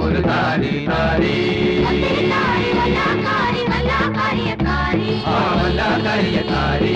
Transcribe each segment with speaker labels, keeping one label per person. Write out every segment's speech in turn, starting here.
Speaker 1: ഒരു താരി താരി കാര്യക്കാരി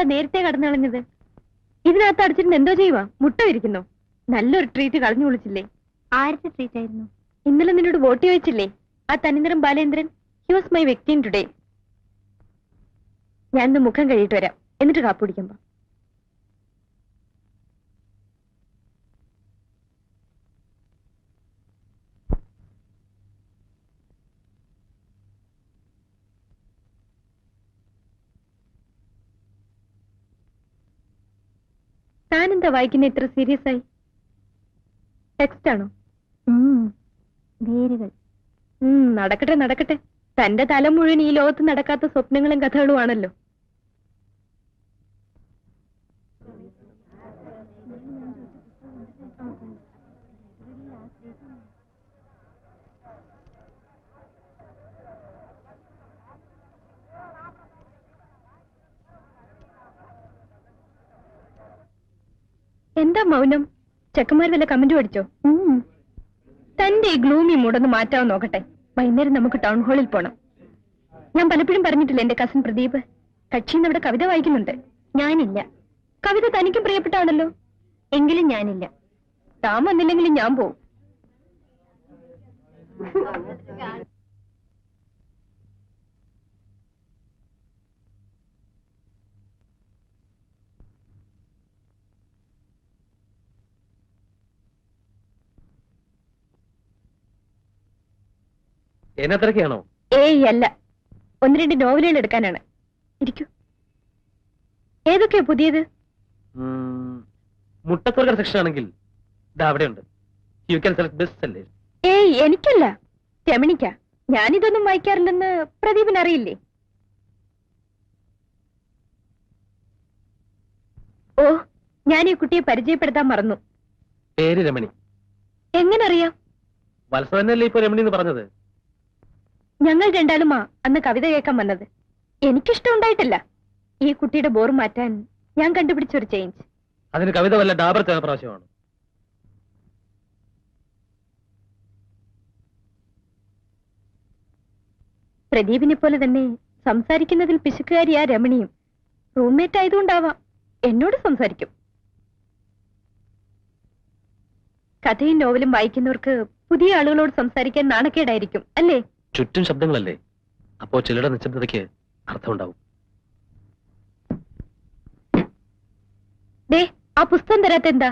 Speaker 2: എന്താ നേരത്തെ കടന്നു കളഞ്ഞത്? ഇതിനകത്ത് അടിച്ചിട്ട് എന്തോ ചെയ്യുവാ? മുട്ട വിരിക്കുന്നോ? നല്ലൊരു ട്രീറ്റ് കളഞ്ഞു വിളിച്ചില്ലേ? ആരുടെ ട്രീറ്റ് ആയിരുന്നു? ഇന്നലെ നിന്നോട് വോട്ട് ചോദിച്ചില്ലേ ആ തനിനിറം ബാലേന്ദ്രൻ? ഹി വാസ് മൈ വ്യക്തി ടുഡേ. ഞാൻ ഇന്ന് മുഖം കഴിയിട്ട് വരാം, എന്നിട്ട് കാപ്പി കുടിക്കുമ്പോ. താനെന്താ വായിക്കുന്ന ഇത്ര സീരിയസ് ആയി? ടെക്സ്റ്റ് ആണോ? വേരുകൾ. നടക്കട്ടെ നടക്കട്ടെ. തന്റെ തല മുഴുവൻ ഈ ലോകത്ത് നടക്കാത്ത സ്വപ്നങ്ങളും കഥകളും ആണല്ലോ. എന്താ മൗനം? ചെക്കന്മാർ വല്ല കമന്റ് പഠിച്ചോ? തന്റെ ഈ ഗ്ലൂമി മൂടൊന്ന് മാറ്റാൻ നോക്കട്ടെ. വൈകുന്നേരം നമുക്ക് ടൗൺ ഹാളിൽ പോണം. ഞാൻ പലപ്പോഴും പറഞ്ഞിട്ടില്ല എന്റെ കസിൻ പ്രദീപ് കക്ഷിന്ന് അവിടെ കവിത വായിക്കുന്നുണ്ട്. ഞാനില്ല. കവിത തനിക്കും പ്രിയപ്പെട്ടാണല്ലോ. എങ്കിലും ഞാനില്ല. താൻ വന്നില്ലെങ്കിലും ഞാൻ പോവും.
Speaker 3: എന്നത്രയ്ക്കാണോ?
Speaker 2: ഏയ് അല്ല, 1-2 നോവലുകൾ എടുക്കാനാണ്. ഇരിക്കൂ. ഏതൊക്കെയാ പുതിയത്?
Speaker 3: മുട്ടത്തോർക്കർ സെക്ഷൻ ആണെങ്കിൽ അവിടെയുണ്ട്. You can select best sellers.
Speaker 2: ഏയ് എനിക്കല്ല, രമണിക്ക. ഞാനിതൊന്നും വായിക്കാറില്ലെന്ന് പ്രദീപിന് അറിയില്ലേ? ഓ, ഞാൻ ഈ കുട്ടിയെ പരിചയപ്പെടുത്താൻ മറന്നു.
Speaker 3: പേര് രമണി.
Speaker 2: എങ്ങനെ അറിയാം?
Speaker 3: വത്സ തന്നെയല്ലേ ഇപ്പൊ രമണി എന്ന് പറഞ്ഞത്?
Speaker 2: ഞങ്ങൾ രണ്ടാളുമാ അന്ന് കവിത കേൾക്കാൻ വന്നത്. എനിക്കിഷ്ടം ഉണ്ടായിട്ടില്ല. ഈ കുട്ടിയുടെ ബോർ മാറ്റാൻ ഞാൻ കണ്ടുപിടിച്ചൊരു ചേഞ്ച്.
Speaker 3: അതിന് കവിത വല്ല ഡാബർ പ്രാവശ്യമാണ്.
Speaker 2: പ്രദീപിനെ പോലെ തന്നെ സംസാരിക്കുന്നതിൽ പിശുക്കുകാരിയാ രമണിയും. റൂംമേറ്റ് ആയതുകൊണ്ടാവാം എന്നോട് സംസാരിക്കും. കഥയും നോവലും വായിക്കുന്നവർക്ക് പുതിയ ആളുകളോട് സംസാരിക്കാൻ നാണക്കേടായിരിക്കും അല്ലേ?
Speaker 3: ചുറ്റും ശബ്ദങ്ങളല്ലേ, അപ്പോ ചിലരുടെ നിശബ്ദതയ്ക്ക് അർത്ഥമുണ്ടാവും.
Speaker 2: ദേ, ആ പുസ്തകം തരാത്ത എന്താ?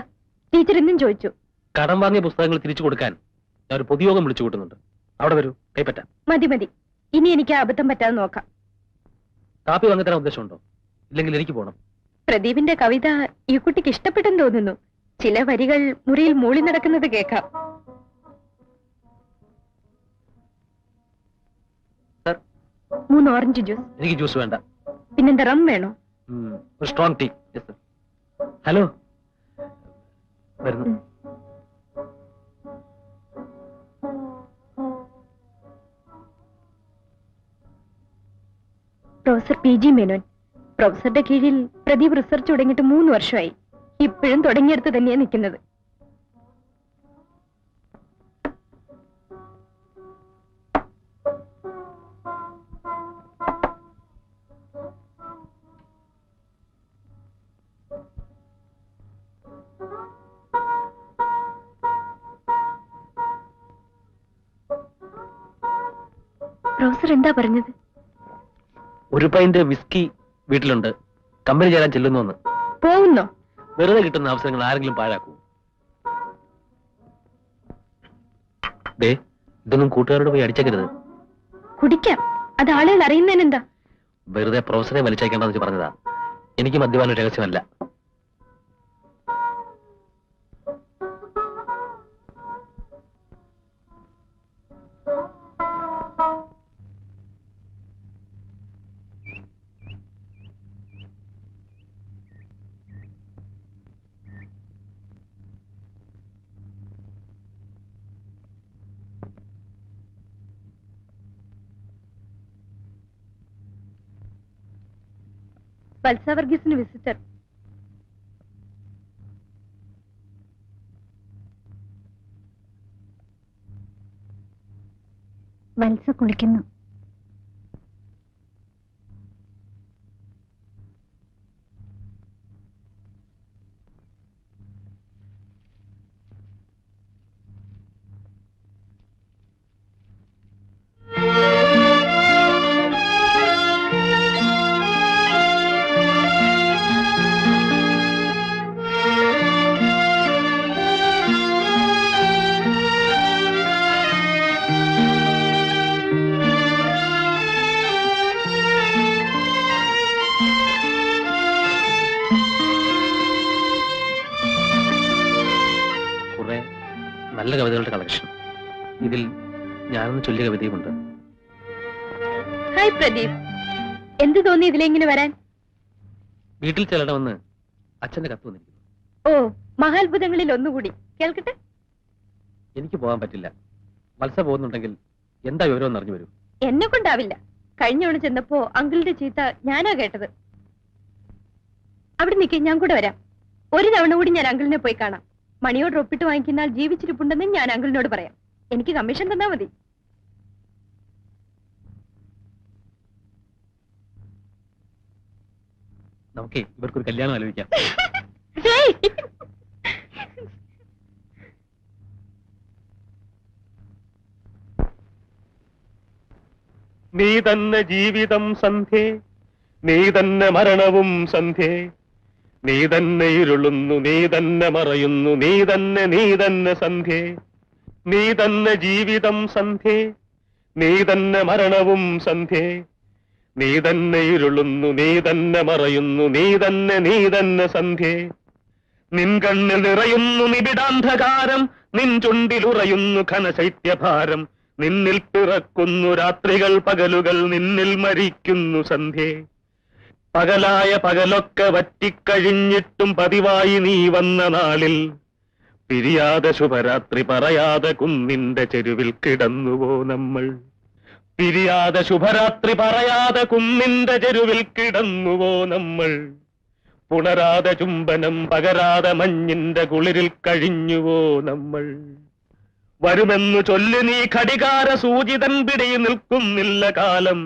Speaker 2: ടീച്ചർ ഇന്നും ചോദിച്ചു.
Speaker 3: കടം വാങ്ങിയ പുസ്തകങ്ങൾ തിരിച്ചു കൊടുക്കാൻ ഞാൻ ഒരു പൊതുയോഗം വിളിച്ചു കൂട്ടുന്നുണ്ട്. അവിടെ വരൂ, കൈപ്പറ്റാം.
Speaker 2: മതി മതി, ഇനി എനിക്ക് ആ അബദ്ധം പറ്റാതെ നോക്കാം.
Speaker 3: കാപ്പി വാങ്ങി തരാൻ ഉദ്ദേശമുണ്ടോ? ഇല്ലെങ്കിൽ എനിക്ക് പോകണം.
Speaker 2: പ്രദീപിന്റെ കവിത ഈ കുട്ടിക്ക് ഇഷ്ടപ്പെട്ടെന്ന് തോന്നുന്നു. ചില വരികൾ മുറിയിൽ മൂളി നടക്കുന്നത് കേൾക്കാം.
Speaker 3: Sir,
Speaker 2: 3 orange juice.
Speaker 3: എനിക്ക് ജ്യൂസ് വേണ്ട.
Speaker 2: പിന്നെന്താ, റം വേണോ?
Speaker 3: ഒരു സ്ട്രോങ് ടീ. ഹലോ, വരുന്നു.
Speaker 2: Professor PG Menon. പ്രൊഫസറുടെ കീഴിൽ പ്രദീപ് റിസർച്ച് തുടങ്ങിയിട്ട് 3 വർഷമായി. ഇപ്പോഴും തുടങ്ങിയെടുത്ത് തന്നെയാ നിൽക്കുന്നത്. പ്രൊഫസർ എന്താ പറഞ്ഞത്?
Speaker 3: ഒരു പൈന്റ് വിസ്കി വീട്ടിലുണ്ട്, കമ്പനി ചേരാൻ ചെല്ലുന്നു.
Speaker 2: പോകുന്നോ?
Speaker 3: വെറുതെ കിട്ടുന്ന അവസരങ്ങൾ ആരെങ്കിലും പാഴാക്കൂ? ദേ, ഇതൊന്നും കൂട്ടുകാരോട് പോയി അടിച്ചേക്കരുത്.
Speaker 2: കുടിക്കാം, അത് ആളുകൾ അറിയുന്നതിനെന്താ?
Speaker 3: വെറുതെ പ്രൊഫസറെ വലിച്ചേക്കേണ്ടെന്ന് വെച്ച് പറഞ്ഞതാ. എനിക്ക് മദ്യപാനം രഹസ്യമല്ല.
Speaker 2: വത്സ വർഗീസിന് വിസിറ്റർ. വത്സ കുളിക്കുന്നു.
Speaker 3: കുറെ നല്ല കവിതകളുടെ കളക്ഷൻ. ഇതിൽ ഞാനൊന്ന് ചൊല്ലിയ കവിതയുമുണ്ട്.
Speaker 2: ഹായ് പ്രദീപ്, എന്ത് തോന്നി ഇതിലെങ്ങനെ വരാൻ?
Speaker 3: വീട്ടിൽ ചെല്ലണമെന്ന് അച്ഛന്റെ കത്ത് വന്നിരിക്കുന്നു.
Speaker 2: ഓ, മഹാത്ഭുതങ്ങളിൽ ഒന്നുകൂടി കേൾക്കട്ടെ.
Speaker 3: എനിക്ക് പോകാൻ പറ്റില്ല. വത്സ പോകുന്നുണ്ടെങ്കിൽ എന്താ വിവരം അറിഞ്ഞു വരൂ.
Speaker 2: എന്നെ കൊണ്ടാവില്ല. കഴിഞ്ഞ തവണ ചെന്നപ്പോ അങ്കിളിന്റെ ചീത്ത ഞാനാ കേട്ടത്. അവിടെ നിൽക്കേ, ഞാൻ കൂടെ വരാം. ഒരു തവണ കൂടി ഞാൻ അങ്കിളിനെ പോയി കാണാം. മണിയോട് ഒപ്പിട്ട് വാങ്ങിക്കുന്നാൽ ജീവിച്ചിരിപ്പുണ്ടെന്ന് ഞാൻ അങ്കിളിനോട് പറയാം. എനിക്ക് കമ്മീഷൻ തന്നാ മതി.
Speaker 3: നമുക്കേ ഇവർക്കൊരു കല്യാണം ആലോചിക്കാം.
Speaker 4: നീ തന്നെ ജീവിതം സന്ധ്യേ, നീ തന്നെ മരണവും സന്ധ്യേ, നീ തന്നെ ഇരുളുന്നു, നീ തന്നെ മറയുന്നു, നീ തന്നെ സന്ധ്യേ. നീ തന്നെ ജീവിതം സന്ധ്യേ, നീ തന്നെ മരണവും സന്ധ്യേ, നീ തന്നെ ഇരുളുന്നു, നീ തന്നെ മറയുന്നു, നീ തന്നെ സന്ധ്യേ. നിൻ കണ്ണിൽ നിറയുന്നു നിബിഡാന്ധകാരം, നിൻ ചുണ്ടിലുറയുന്നു ഘനശൈത്യഭാരം, നിന്നിൽ പിറക്കുന്നു രാത്രികൾ പകലുകൾ, നിന്നിൽ മരിക്കുന്നു സന്ധ്യേ. പകലായ പകലൊക്കെ വറ്റിക്കഴിഞ്ഞിട്ടും പതിവായി നീ വന്ന നാളിൽ പിരിയാതെ ശുഭരാത്രി പറയാതെ കുന്നിന്റെ ചെരുവിൽ കിടന്നുവോ നമ്മൾ. പിരിയാതെ ശുഭരാത്രി പറയാതെ കുന്നിന്റെ ചെരുവിൽ കിടന്നുവോ നമ്മൾ. പുണരാതെ ചുംബനം പകരാതെ മഞ്ഞിന്റെ കുളിരിൽ കഴിഞ്ഞുവോ നമ്മൾ. വരുമെന്നു ചൊല്ലി നീ ഘടികാര സൂചിതൻ പിടി നിൽക്കുന്നില്ല കാലം.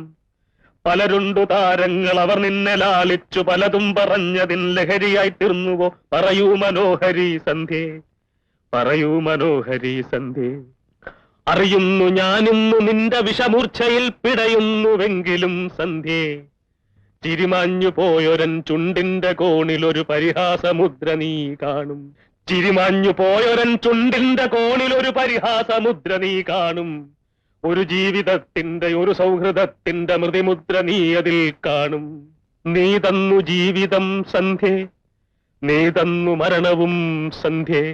Speaker 4: പലരുണ്ടു താരങ്ങൾ, അവർ നിന്നെ ലാളിച്ചു പലതും പറഞ്ഞതിൻ ലഹരിയായി തീർന്നുവോ. പറയൂ മനോഹരി സന്ധ്യേ, പറയൂ മനോഹരി സന്ധ്യേ. അറിയുന്നു ഞാനിന്നു നിന്റെ വിഷമൂർച്ഛയിൽ പിടയുന്നുവെങ്കിലും സന്ധ്യേ, ചിരിമാഞ്ഞു പോയൊരൻ ചുണ്ടിന്റെ കോണിലൊരു പരിഹാസമുദ്ര നീ കാണും. ചിരിമാഞ്ഞു പോയൊരൻ ചുണ്ടിന്റെ കോണിലൊരു പരിഹാസമുദ്ര നീ കാണും. ഒരു ജീവിതത്തിന്റെ ഒരു സൗഹൃദത്തിന്റെ മൃതിമുദ്ര നീ അതിൽ കാണും. നീ തന്നു ജീവിതം സന്ധ്യേ, നീ തന്നു മരണവും സന്ധ്യേ,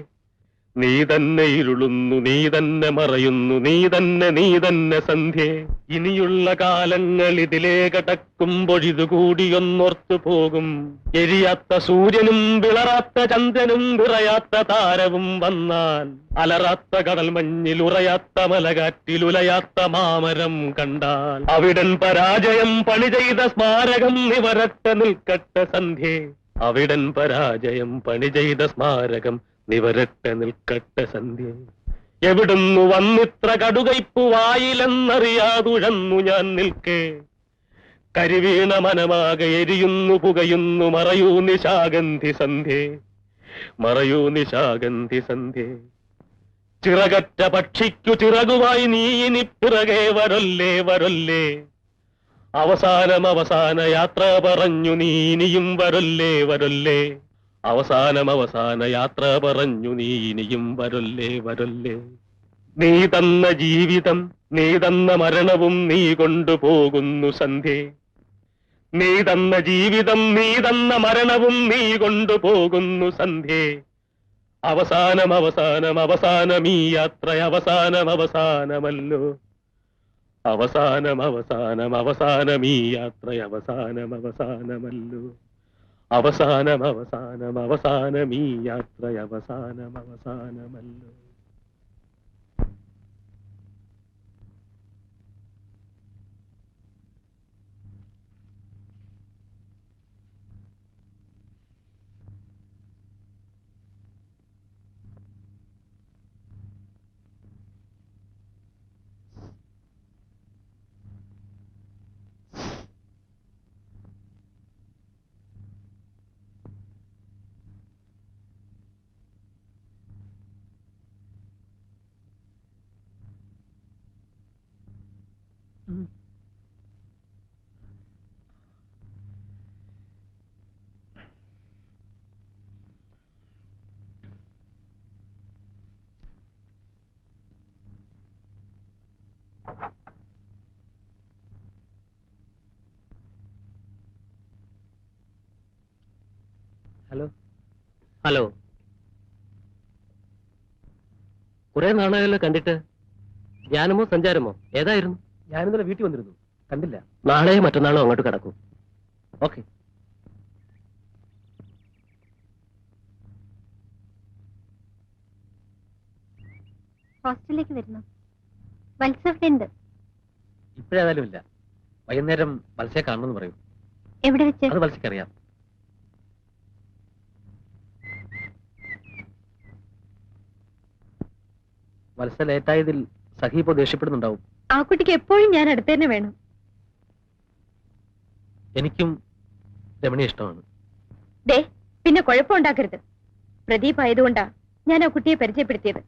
Speaker 4: നീ തന്നെ ഇരുളുന്നു, നീ തന്നെ മറയുന്നു, നീ തന്നെ സന്ധ്യേ. ഇനിയുള്ള കാലങ്ങൾ ഇതിലേ കടക്കുമ്പൊഴിതുകൂടിയൊന്നോർത്തു പോകും. എരിയാത്ത സൂര്യനും വിളറാത്ത ചന്ദ്രനും വിറയാത്ത താരവും വന്നാൽ, അലറാത്ത കടൽ മഞ്ഞിൽ ഉറയാത്ത മലകാറ്റിൽ ഉലയാത്ത മാമരം കണ്ടാൽ, അവിടൻ പരാജയം പണി ചെയ്ത സ്മാരകം നിവരട്ടെ നിൽക്കട്ടെ സന്ധ്യേ. അവിടൻ പരാജയം പണി ചെയ്ത സ്മാരകം നിവരട്ടെ നിൽക്കട്ടെ സന്ധ്യേ. എവിടുന്നു വന്നിത്ര കടുകയ്പു വായിലെന്നറിയാതുഴന്നു ഞാൻ നിൽക്കേ. കരിവീണ മനമാകെ എരിയുന്നു പുകയുന്നു, മറയൂ നിശാഗന്ധി സന്ധ്യേ, മറയൂ നിശാഗന്ധി സന്ധ്യേ. ചിറകറ്റ പക്ഷിക്കു ചിറകുമായി നീ ഇനി പിറകെ വരൊല്ലേ വരൊല്ലേ. അവസാന യാത്ര പറഞ്ഞു നീ ഇനിയും വരൊല്ലേ വരൊല്ലേ. അവസാന യാത്ര പറഞ്ഞു നീ ഇനിയും വരൊല്ലേ വരൊല്ലേ. നീ തന്ന ജീവിതം, നീ തന്ന മരണവും നീ കൊണ്ടുപോകുന്നു സന്ധ്യേ. നീ തന്ന ജീവിതം, നീ തന്ന മരണവും നീ കൊണ്ടുപോകുന്നു സന്ധ്യേ. അവസാനം ഈ യാത്ര അവസാനമല്ലോ. അവസാനം ഈ യാത്ര അവസാനമല്ലോ. അവസാനം ഈ യാത്ര അവസാനമല്ലോ.
Speaker 3: ഹലോ. കുറെ നാളായല്ലോ കണ്ടിട്ട്. ധ്യാനമോ സഞ്ചാരമോ ഏതായിരുന്നു?
Speaker 4: ഞാനിന്നലെ വീട്ടിൽ വന്നിരുന്നു, കണ്ടില്ല.
Speaker 3: നാളെയോ മറ്റന്നാളോ അങ്ങോട്ട് കടക്കൂ. ഓക്കെ.
Speaker 2: ഹോസ്റ്റലിലേക്ക് വരുന്നു. വത്സവ്യുണ്ട്.
Speaker 3: ഇപ്പോഴേതായാലും ഇല്ല. വൈകുന്നേരം വത്സയെ കാണണമെന്ന് പറയൂ.
Speaker 2: എവിടെ വെച്ച്?
Speaker 3: അത് വത്സയ്ക്കറിയാം. വത്സ ലേറ്റായതിൽ സഖി ഇപ്പോ ദേഷ്യപ്പെടുന്നുണ്ടാവും.
Speaker 2: ആ കുട്ടിക്ക് എപ്പോഴും ഞാൻ അടുത്ത് തന്നെ വേണം.
Speaker 3: എനിക്കും രമണിയെ ഇഷ്ടമാണ്.
Speaker 2: ദേ, പിന്നെ കുഴപ്പമുണ്ടാക്കരുത്. പ്രദീപ് ആയതുകൊണ്ടാ ഞാൻ ആ കുട്ടിയെ പരിചയപ്പെടുത്തിയത്.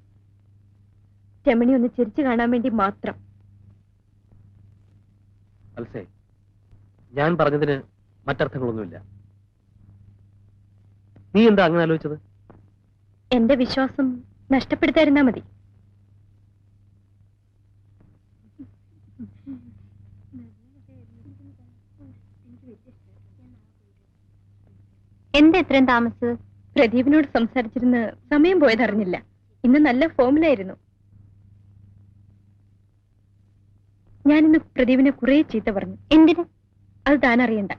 Speaker 2: രമണി ഒന്ന് ചിരിച്ചു കാണാൻ വേണ്ടി മാത്രം.
Speaker 3: വത്സേ, ഞാൻ പറഞ്ഞതിന് മറ്റർത്ഥങ്ങളൊന്നുമില്ല. നീ എന്താ അങ്ങനെ ആലോചിച്ചത്?
Speaker 2: എന്റെ വിശ്വാസം നഷ്ടപ്പെടുത്താതിരുന്നാ മതി. എന്താ എത്രയും താമസിച്ചത്? പ്രദീപിനോട് സംസാരിച്ചിരുന്ന് സമയം പോയതറിഞ്ഞില്ല. ഇന്ന് നല്ല ഫോമിലായിരുന്നു. ഞാനിന്ന് പ്രദീപിനെ കുറെ ചീത്ത പറഞ്ഞു. എന്തിന്? അത് താൻ അറിയണ്ട.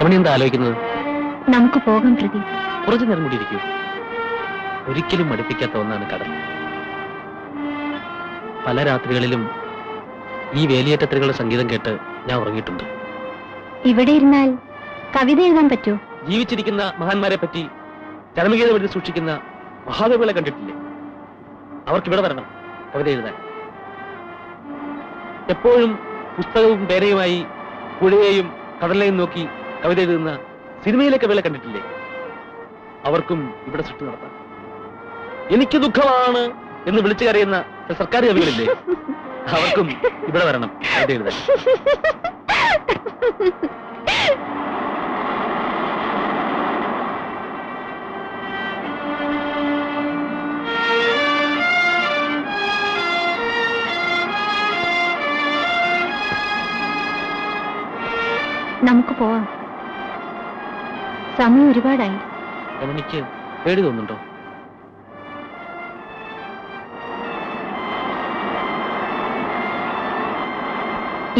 Speaker 3: രമണി എന്താ ആലോചിക്കുന്നത്?
Speaker 2: നമുക്ക് പോകാം പ്രദീപ്.
Speaker 3: കുറച്ചു നേരം കൂടി ഇരിക്കൂ. ഒരിക്കലും മടുപ്പിക്കാത്ത ഒന്നാണ് കടൽ. പല രാത്രികളിലും ഈ വേലിയേറ്റത്തിലുള്ള സംഗീതം കേട്ട് ഞാൻ ഉറങ്ങിയിട്ടുണ്ട്.
Speaker 2: ഇവിടെ ഇരുന്നാൽ കവിത എഴുതാൻ പറ്റുമോ?
Speaker 3: ജീവിച്ചിരിക്കുന്ന മഹാന്മാരെ പറ്റി ചരമഗീതം എഴുതി സൂക്ഷിക്കുന്ന മഹാകവികളെ കണ്ടിട്ടില്ലേ? അവർക്ക് ഇവിടെ വരണം കവിത എഴുതാൻ. എപ്പോഴും പുസ്തകവും പേനയുമായി പുഴയെയും കടലിനെയും നോക്കി കവിത എഴുതുന്ന സിനിമയിലെ കവികളെ കണ്ടിട്ടില്ലേ? അവർക്കും ഇവിടെ സൃഷ്ടി നടത്താം. എനിക്ക് ദുഃഖമാണ് എന്ന് വിളിച്ചു കരയുന്ന സർക്കാർ കവികളില്ലേ? അവർക്കും ഇവിടെ വരണം കവിത എഴുതാൻ.
Speaker 2: നമുക്ക് പോവാം. സമയം ഒരുപാടായി.
Speaker 3: രമണിക്ക് പേടി തോന്നുന്നുണ്ടോ?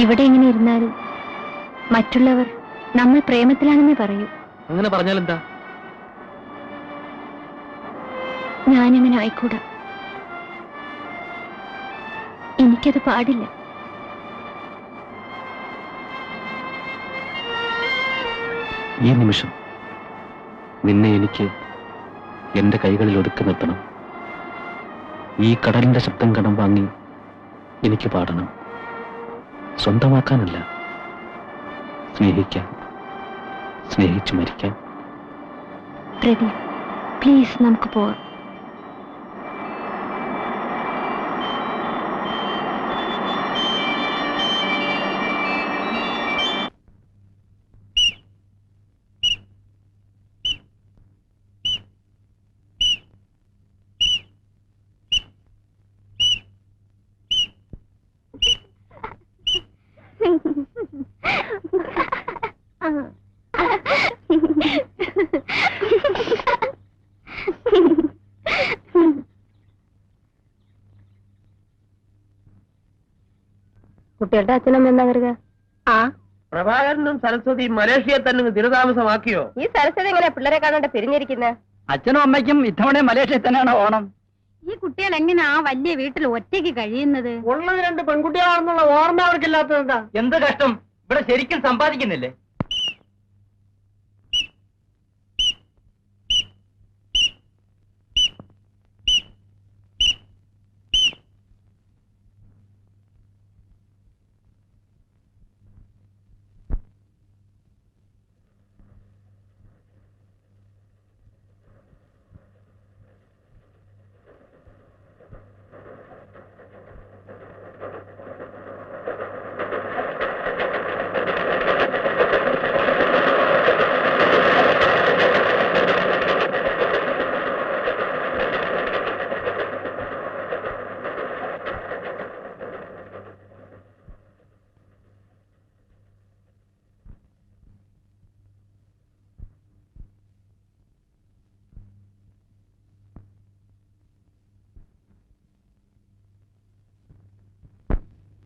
Speaker 2: ഇവിടെ ഇങ്ങനെ ഇരുന്നാൽ മറ്റുള്ളവർ നമ്മൾ പ്രേമത്തിലാണെന്നേ പറയൂ.
Speaker 3: അങ്ങനെ പറഞ്ഞാലെന്താ?
Speaker 2: ഞാനങ്ങനെ ആയിക്കൂടാ. എനിക്കത് പാടില്ല.
Speaker 3: ഈ നിമിഷം നിന്നെ എനിക്ക് എന്റെ കൈകളിൽ ഒതുക്കി നിർത്തണം. ഈ കടലിന്റെ ശബ്ദം കടം വാങ്ങി എനിക്ക് പാടണം. സ്വന്തമാക്കാനല്ല, സ്നേഹിക്കാൻ, സ്നേഹിച്ചു മരിക്കാൻ.
Speaker 2: പ്രദീപ്, പ്ലീസ് നമുക്ക് പോവാം. കുട്ടികളുടെ അച്ഛനമ്മ എന്താ കരുക? ആ
Speaker 5: പ്രഭാകരനും സരസ്വതി മലേഷ്യയെ തന്നെ തിരുതാമസമാക്കിയോ?
Speaker 2: ഈ സരസ്വതി എങ്ങനെ പിള്ളേരെ കാണാണ്ട് പിരിഞ്ഞിരിക്കുന്നത്?
Speaker 5: അച്ഛനും അമ്മയ്ക്കും ഇത്തവണ മലേഷ്യയിൽ തന്നെയാണ് ഓണം.
Speaker 2: ഈ കുട്ടികൾ എങ്ങനെയാ വലിയ വീട്ടിൽ ഒറ്റയ്ക്ക് കഴിയുന്നത്?
Speaker 5: ഉള്ളത് 2 പെൺകുട്ടികളാണെന്നുള്ള ഓർമ്മ അവർക്കില്ലാത്തതെന്താ? എന്ത് കഷ്ടം, ഇവിടെ ശരിക്കും സമ്പാദിക്കുന്നില്ലേ?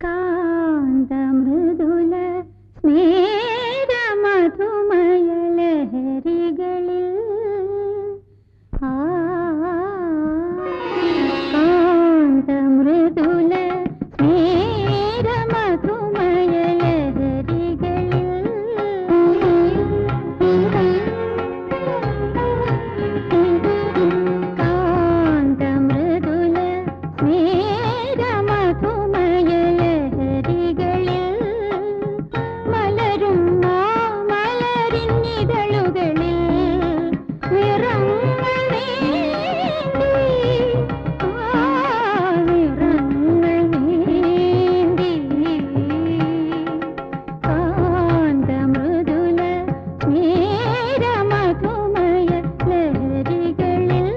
Speaker 2: കാന്തമൃദുല സ്മേര മധുമയ ലഹരികളിൽ കാന്തമൃദുല സ്മേര മധുമയ ലഹരികളിൽ കാന്തമൃദുല സ്മേര മധുമയ മലരും മാമലരിന്നിതളുകളിൽ നിറങ്ങൾ നീന്തി കാന്തമൃദുല സ്മേര മധുമയ ലഹരികളിൽ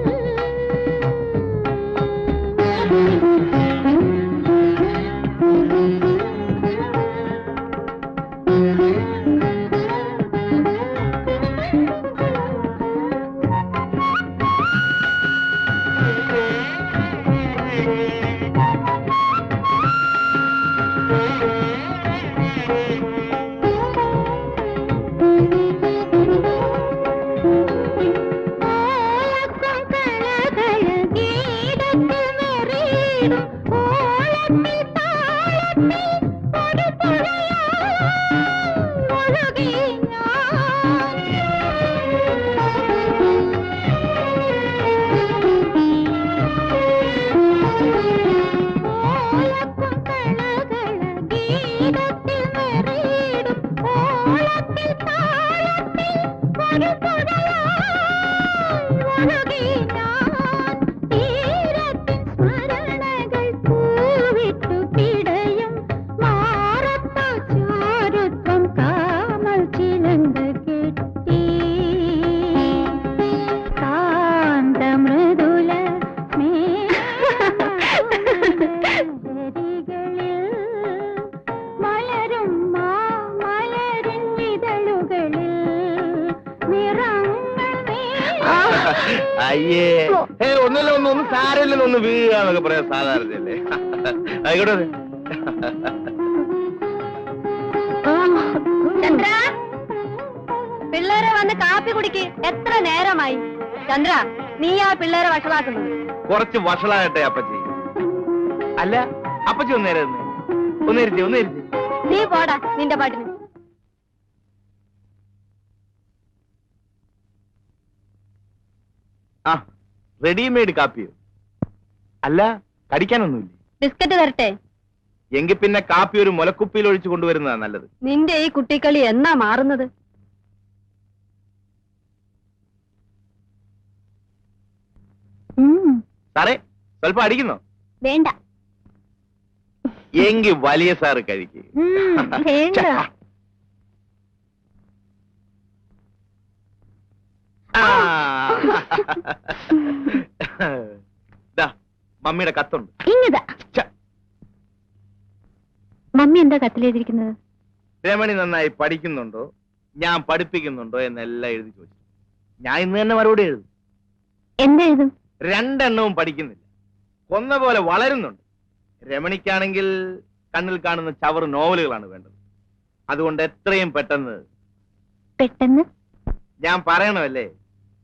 Speaker 3: അയ്യേ ഒന്നും സാരമില്ലെന്ന് ഒന്ന് വീഴാന്നൊക്കെ പറയാൻ സാധാരണയല്ലേ. ആയിക്കോട്ടെ.
Speaker 2: ചന്ദ്ര, പിള്ളേരെ വന്ന് കാപ്പി കുടിക്ക്. എത്ര നേരമായി? ചന്ദ്ര, നീ ആ പിള്ളേരെ വഷളാക്കുന്നത്.
Speaker 3: കുറച്ച് വഷളാകട്ടെ അപ്പച്ചി. അല്ല അപ്പച്ചി ഒന്നേരുത്തി.
Speaker 2: നീ പോടാ നിന്റെ പാട്ടിന്.
Speaker 3: ആ റെഡിമെയ്ഡ് കാപ്പിയോ? അല്ല കടിക്കാനൊന്നുമില്ലേ?
Speaker 2: ബിസ്ക്കറ്റ് തരട്ടെ?
Speaker 3: എങ്കിൽ പിന്നെ കാപ്പി ഒരു മുലക്കുപ്പിയിൽ ഒഴിച്ചു കൊണ്ടുവരുന്നതാ നല്ലത്.
Speaker 2: നിന്റെ ഈ കുട്ടിക്കളി എന്നാ മാറുന്നത്?
Speaker 3: സാറേ സ്വല്പം അടിക്കുന്നോ?
Speaker 2: വേണ്ട.
Speaker 3: എങ്കിൽ വലിയ സാറ് കഴിക്ക്. മമ്മിയുടെ കത്തുണ്ട്.
Speaker 2: ഇങ്ങതാ. മമ്മി എന്താ കത്തിലെഴുതിയിരിക്കുന്നത്?
Speaker 3: രമണി നന്നായി പഠിക്കുന്നുണ്ടോ, ഞാൻ പഠിപ്പിക്കുന്നുണ്ടോ എന്നെല്ലാം എഴുതി ചോദിച്ചു. ഞാൻ ഇന്ന് തന്നെ മറുപടി എഴുതും.
Speaker 2: എന്താ എഴുതും?
Speaker 3: 2 എണ്ണവും പഠിക്കുന്നില്ല, കൊന്ന പോലെ വളരുന്നുണ്ട്. രമണിക്കാണെങ്കിൽ
Speaker 6: കണ്ണിൽ കാണുന്ന ചവറ് നോവലുകളാണ് വേണ്ടത്. അതുകൊണ്ട് എത്രയും പെട്ടെന്ന്
Speaker 2: പെട്ടെന്ന്
Speaker 6: ഞാൻ പറയണമല്ലേ,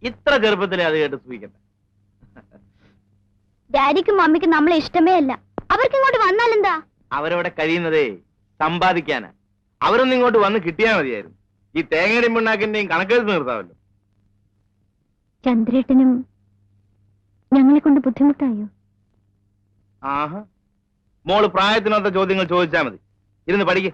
Speaker 6: ഇത്ര ചെറുപ്പത്തിലെ അത് കേട്ട് സൂഹിക്കട്ടെ.
Speaker 2: ഡാഡിക്കും മമ്മിക്കും നമ്മളെ ഇഷ്ടമേ അല്ല. അവർക്ക് ഇങ്ങോട്ട് വന്നാലെന്താ?
Speaker 6: അവരവിടെ കഴിയുന്നതേ സമ്പാദിക്കാനാ. അവരൊന്നും ഇങ്ങോട്ട് വന്ന് കിട്ടിയാൽ മതിയായിരുന്നു. ഈ തേങ്ങയുടെയും പിണ്ണാക്കിന്റെയും കണക്കെടുത്ത് നിർത്താമല്ലോ.
Speaker 2: ചന്ദ്രേട്ടനും ഞങ്ങളെ കൊണ്ട് ബുദ്ധിമുട്ടായോ?
Speaker 6: ആഹാ, മോള് പ്രായത്തിനൊത്ത ചോദ്യങ്ങൾ ചോദിച്ചാൽ മതി. ഇരുന്ന് പഠിക്ക.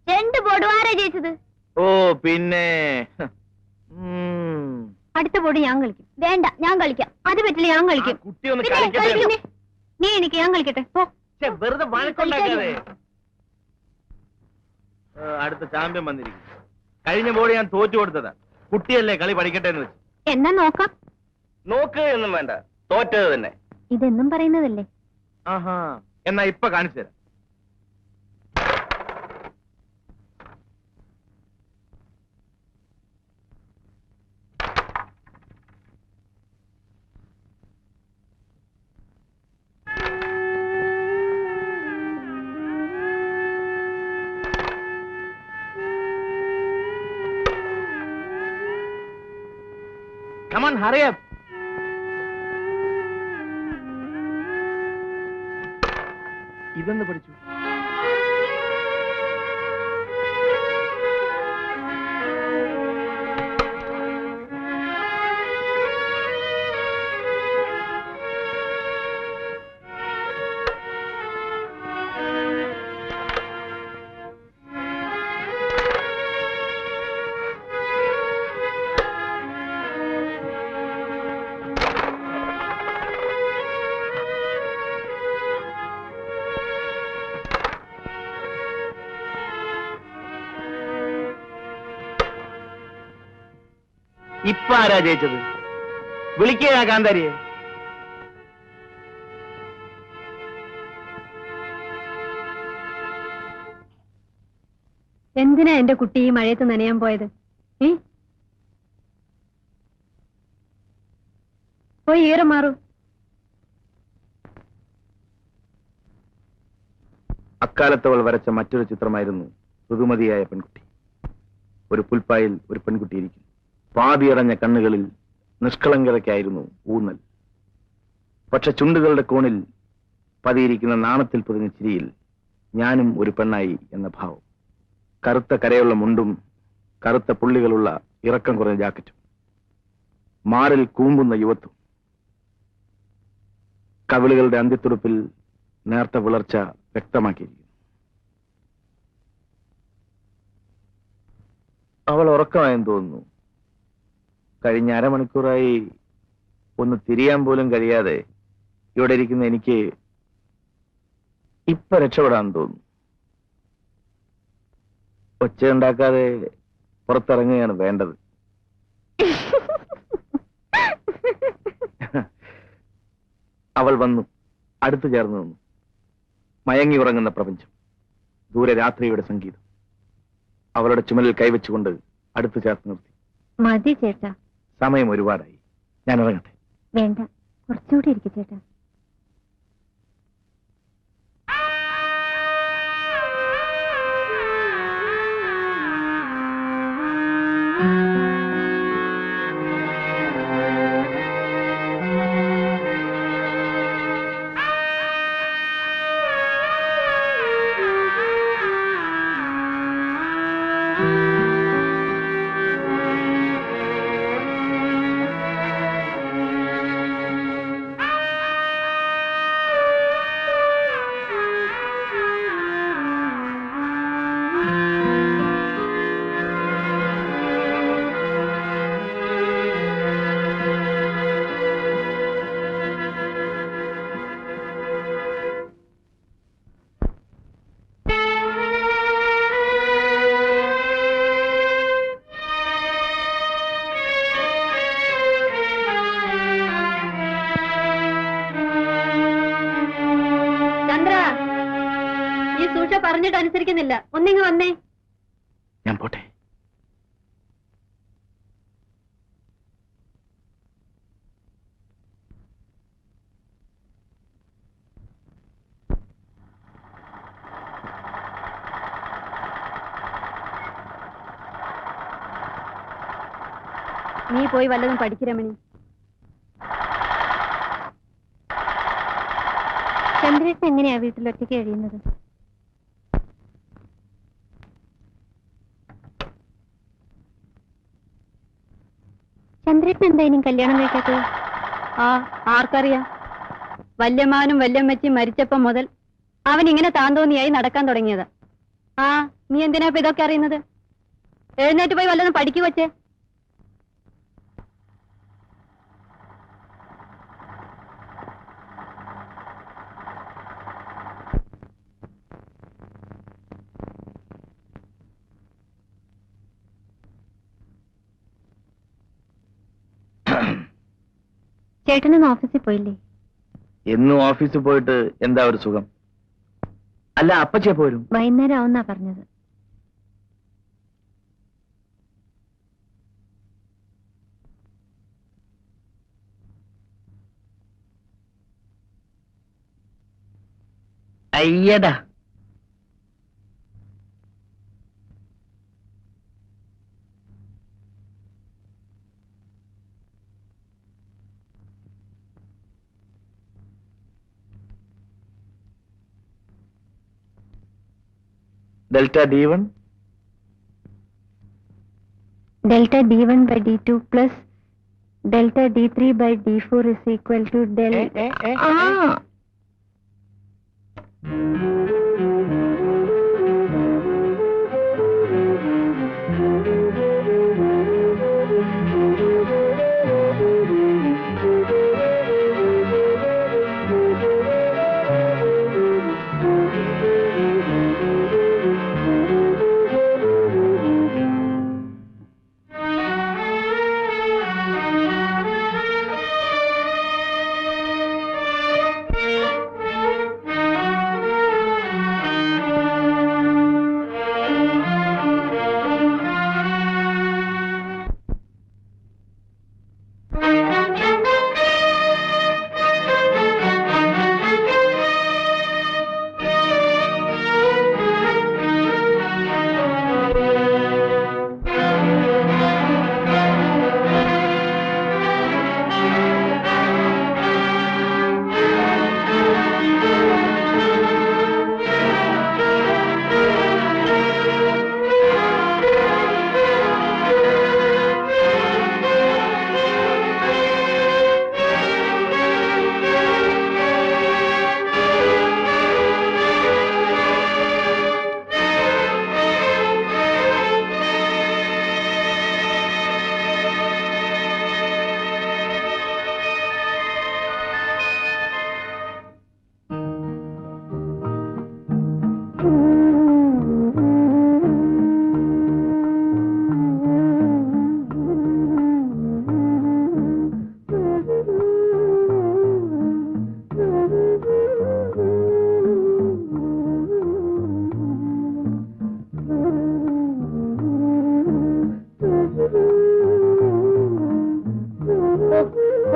Speaker 2: രണ്ട് ബോർഡ് ആരാ ജയിച്ചത്?
Speaker 6: ഓ പിന്നെ
Speaker 2: അടുത്ത ബോർഡ് ഞാൻ കളിക്കും. വേണ്ട, ഞാൻ കളിക്കാം. അത് പറ്റില്ല, ഞാൻ കളിക്കും.
Speaker 6: കുട്ടി ഒന്ന് കളിക്കട്ടെ.
Speaker 2: നീ എനിക്ക്, ഞാൻ കളിക്കട്ടെ. പോ.
Speaker 6: വെറുതെ വഴക്കുണ്ടാക്കാതെ. അടുത്ത ചാമ്പ്യൻ വന്നിരിക്കും. കഴിഞ്ഞ ബോർഡ് ഞാൻ തോറ്റു കൊടുത്തതാ. കുട്ടിയല്ലേ, കളി പഠിക്കട്ടെ എന്ന് വെച്ചു.
Speaker 2: എന്നാ നോക്കാം.
Speaker 6: നോക്ക് എന്നും വേണ്ട, തോറ്റത് തന്നെ.
Speaker 2: ഇതെന്നും പറയുന്നതല്ലേ?
Speaker 6: ആഹാ, എന്നാ ഇപ്പൊ കാണിച്ചു തരാം. Come on, hurry up. ഇതെന്ന് പഠിച്ചു. ഇപ്പൊ ആരാ ജയിച്ചത്? വിളിക്കുക കാന്താരിയെ.
Speaker 2: എന്തിനാ എന്റെ കുട്ടി ഈ മഴയത്ത് നനയാൻ പോയത്? പോയി ഈറം മാറൂ.
Speaker 6: അക്കാലത്തവൾ വരച്ച മറ്റൊരു ചിത്രമായിരുന്നു ഋതുമതിയായ പെൺകുട്ടി. ഒരു പുൽപ്പായിൽ ഒരു പെൺകുട്ടി ഇരിക്കും. പാതിയടഞ്ഞ കണ്ണുകളിൽ നിഷ്കളങ്കതയ്ക്കായിരുന്നു ഊന്നൽ. പക്ഷെ ചുണ്ടുകളുടെ കോണിൽ പതിയിരിക്കുന്ന നാണത്തിൽ പൊതിഞ്ഞ ചിരിയിൽ ഞാനും ഒരു പെണ്ണായി എന്ന ഭാവം. കറുത്ത കരയുള്ള മുണ്ടും കറുത്ത പുള്ളികളുള്ള ഇറക്കം കുറഞ്ഞ ജാക്കറ്റും, മാറിൽ കൂമ്പുന്ന യുവത്വം, കവിളുകളുടെ അന്ത്യത്തുടുപ്പിൽ നേർത്ത വിളർച്ച വ്യക്തമാക്കിയിരിക്കുന്നു. അവൾ ഉറക്കമായെന്ന് തോന്നുന്നു. കഴിഞ്ഞ അരമണിക്കൂറായി ഒന്ന് തിരിയാൻ പോലും കഴിയാതെ ഇവിടെ ഇരിക്കുന്ന എനിക്ക് ഇപ്പൊ രക്ഷപ്പെടാൻ തോന്നുന്നു. ഒച്ചയുണ്ടാക്കാതെ പുറത്തിറങ്ങുകയാണ് വേണ്ടത്. അവൾ വന്നു, അടുത്തു ചേർന്ന് നിന്നു. മയങ്ങി ഉറങ്ങുന്ന പ്രപഞ്ചം, ദൂരെ രാത്രിയുടെ സംഗീതം. അവളുടെ ചുമലിൽ കൈവച്ചുകൊണ്ട് അടുത്തു ചേർത്ത് നിർത്തി.
Speaker 2: മതി ചേട്ടാ,
Speaker 6: സമയം ഒരുപാടായി, ഞാൻ ഇറങ്ങട്ടെ.
Speaker 2: വേണ്ട, കുറച്ചുകൂടി ഇരിക്കും ചേട്ടാ. ഉഷ പറഞ്ഞിട്ട് അനുസരിക്കുന്നില്ല. ഒന്നിങ്ങ് വന്നേ.
Speaker 6: ഞാൻ പോട്ടെ.
Speaker 2: നീ പോയി വല്ലതും പഠിക്കരമണി. ചന്ദ്രേട്ടൻ എങ്ങനെയാ വീട്ടിൽ ഒറ്റയ്ക്ക് കഴിയുന്നത്? ചന്ദ്രേട്ടൻ എന്താ ഇനി കല്യാണം കഴിക്കാത്തത്? ആർക്കറിയാം. വല്യമ്മാനും വല്യമ്മച്ചിയും മരിച്ചപ്പം മുതൽ അവൻ ഇങ്ങനെ താന്തോന്നിയായി നടക്കാൻ തുടങ്ങിയത്. നീ എന്തിനാ ഇപ്പൊ ഇതൊക്കെ അറിയുന്നത്? എഴുന്നേറ്റ് പോയി വല്ലതും പഠിക്കു വച്ചേ. ചേട്ടനൊന്ന് ഓഫീസിൽ പോയില്ലേ?
Speaker 6: എന്നും ഓഫീസിൽ പോയിട്ട് എന്താ ഒരു സുഖം? അല്ല, അപ്പച്ചേ പോരും.
Speaker 2: വൈകുന്നേരം ആവുന്നാ പറഞ്ഞത്.
Speaker 6: അയ്യടാ, delta d1
Speaker 2: delta d1 by d2 plus delta d3 by d4 is equal to del.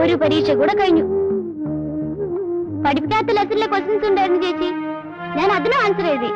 Speaker 2: ഒരു പരീക്ഷ കൂടെ കഴിഞ്ഞു. പഠിപ്പിക്കാത്ത ലെസണിലെ ക്വസ്റ്റ്യൻസ് ഉണ്ടായിരുന്നു ചേച്ചി. ഞാൻ അതിന് ആൻസർ എഴുതി.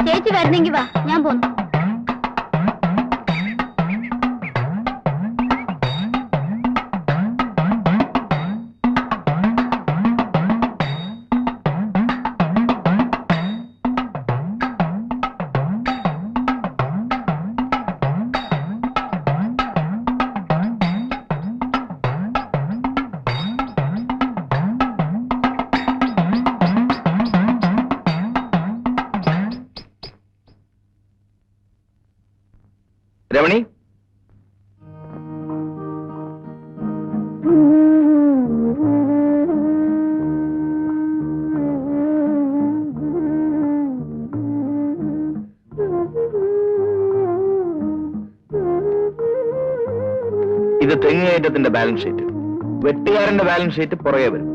Speaker 2: ചേച്ചി വരുന്നെങ്കി വാ, ഞാൻ പോന്നു.
Speaker 6: ഇത് തെങ്ങുകയറ്റത്തിന്റെ ബാലൻസ് ഷീറ്റ്. വെട്ടുകാരന്റെ ബാലൻസ് ഷീറ്റ് പുറകെ വരും.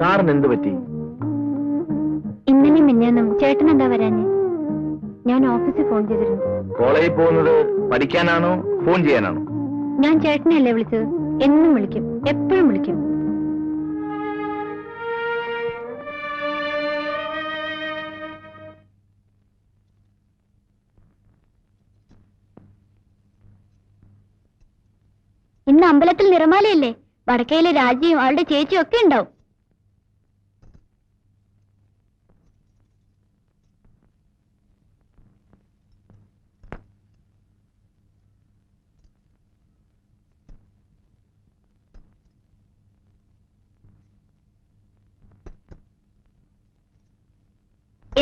Speaker 6: സാറിന് എന്ത് പറ്റി?
Speaker 2: ഇന്നലെ മിന്നാന്നും ചേട്ടൻ എന്താ വരാഞ്ഞേ? ഞാൻ ഓഫീസിൽ ഫോൺ ചെയ്തിരുന്നു.
Speaker 6: കോളേജിൽ പോകുന്നത് പഠിക്കാനാണോ ഫോൺ ചെയ്യാനാണോ?
Speaker 2: ഞാൻ ചേട്ടനെയല്ലേ വിളിച്ചത്? എന്നും വിളിക്കും, എപ്പോഴും വിളിക്കും. ഇന്ന് അമ്പലത്തിൽ നിറമാലയല്ലേ? വടക്കയിലെ രാജിയും അവളുടെ ചേച്ചിയും ഒക്കെ ഉണ്ടാവും.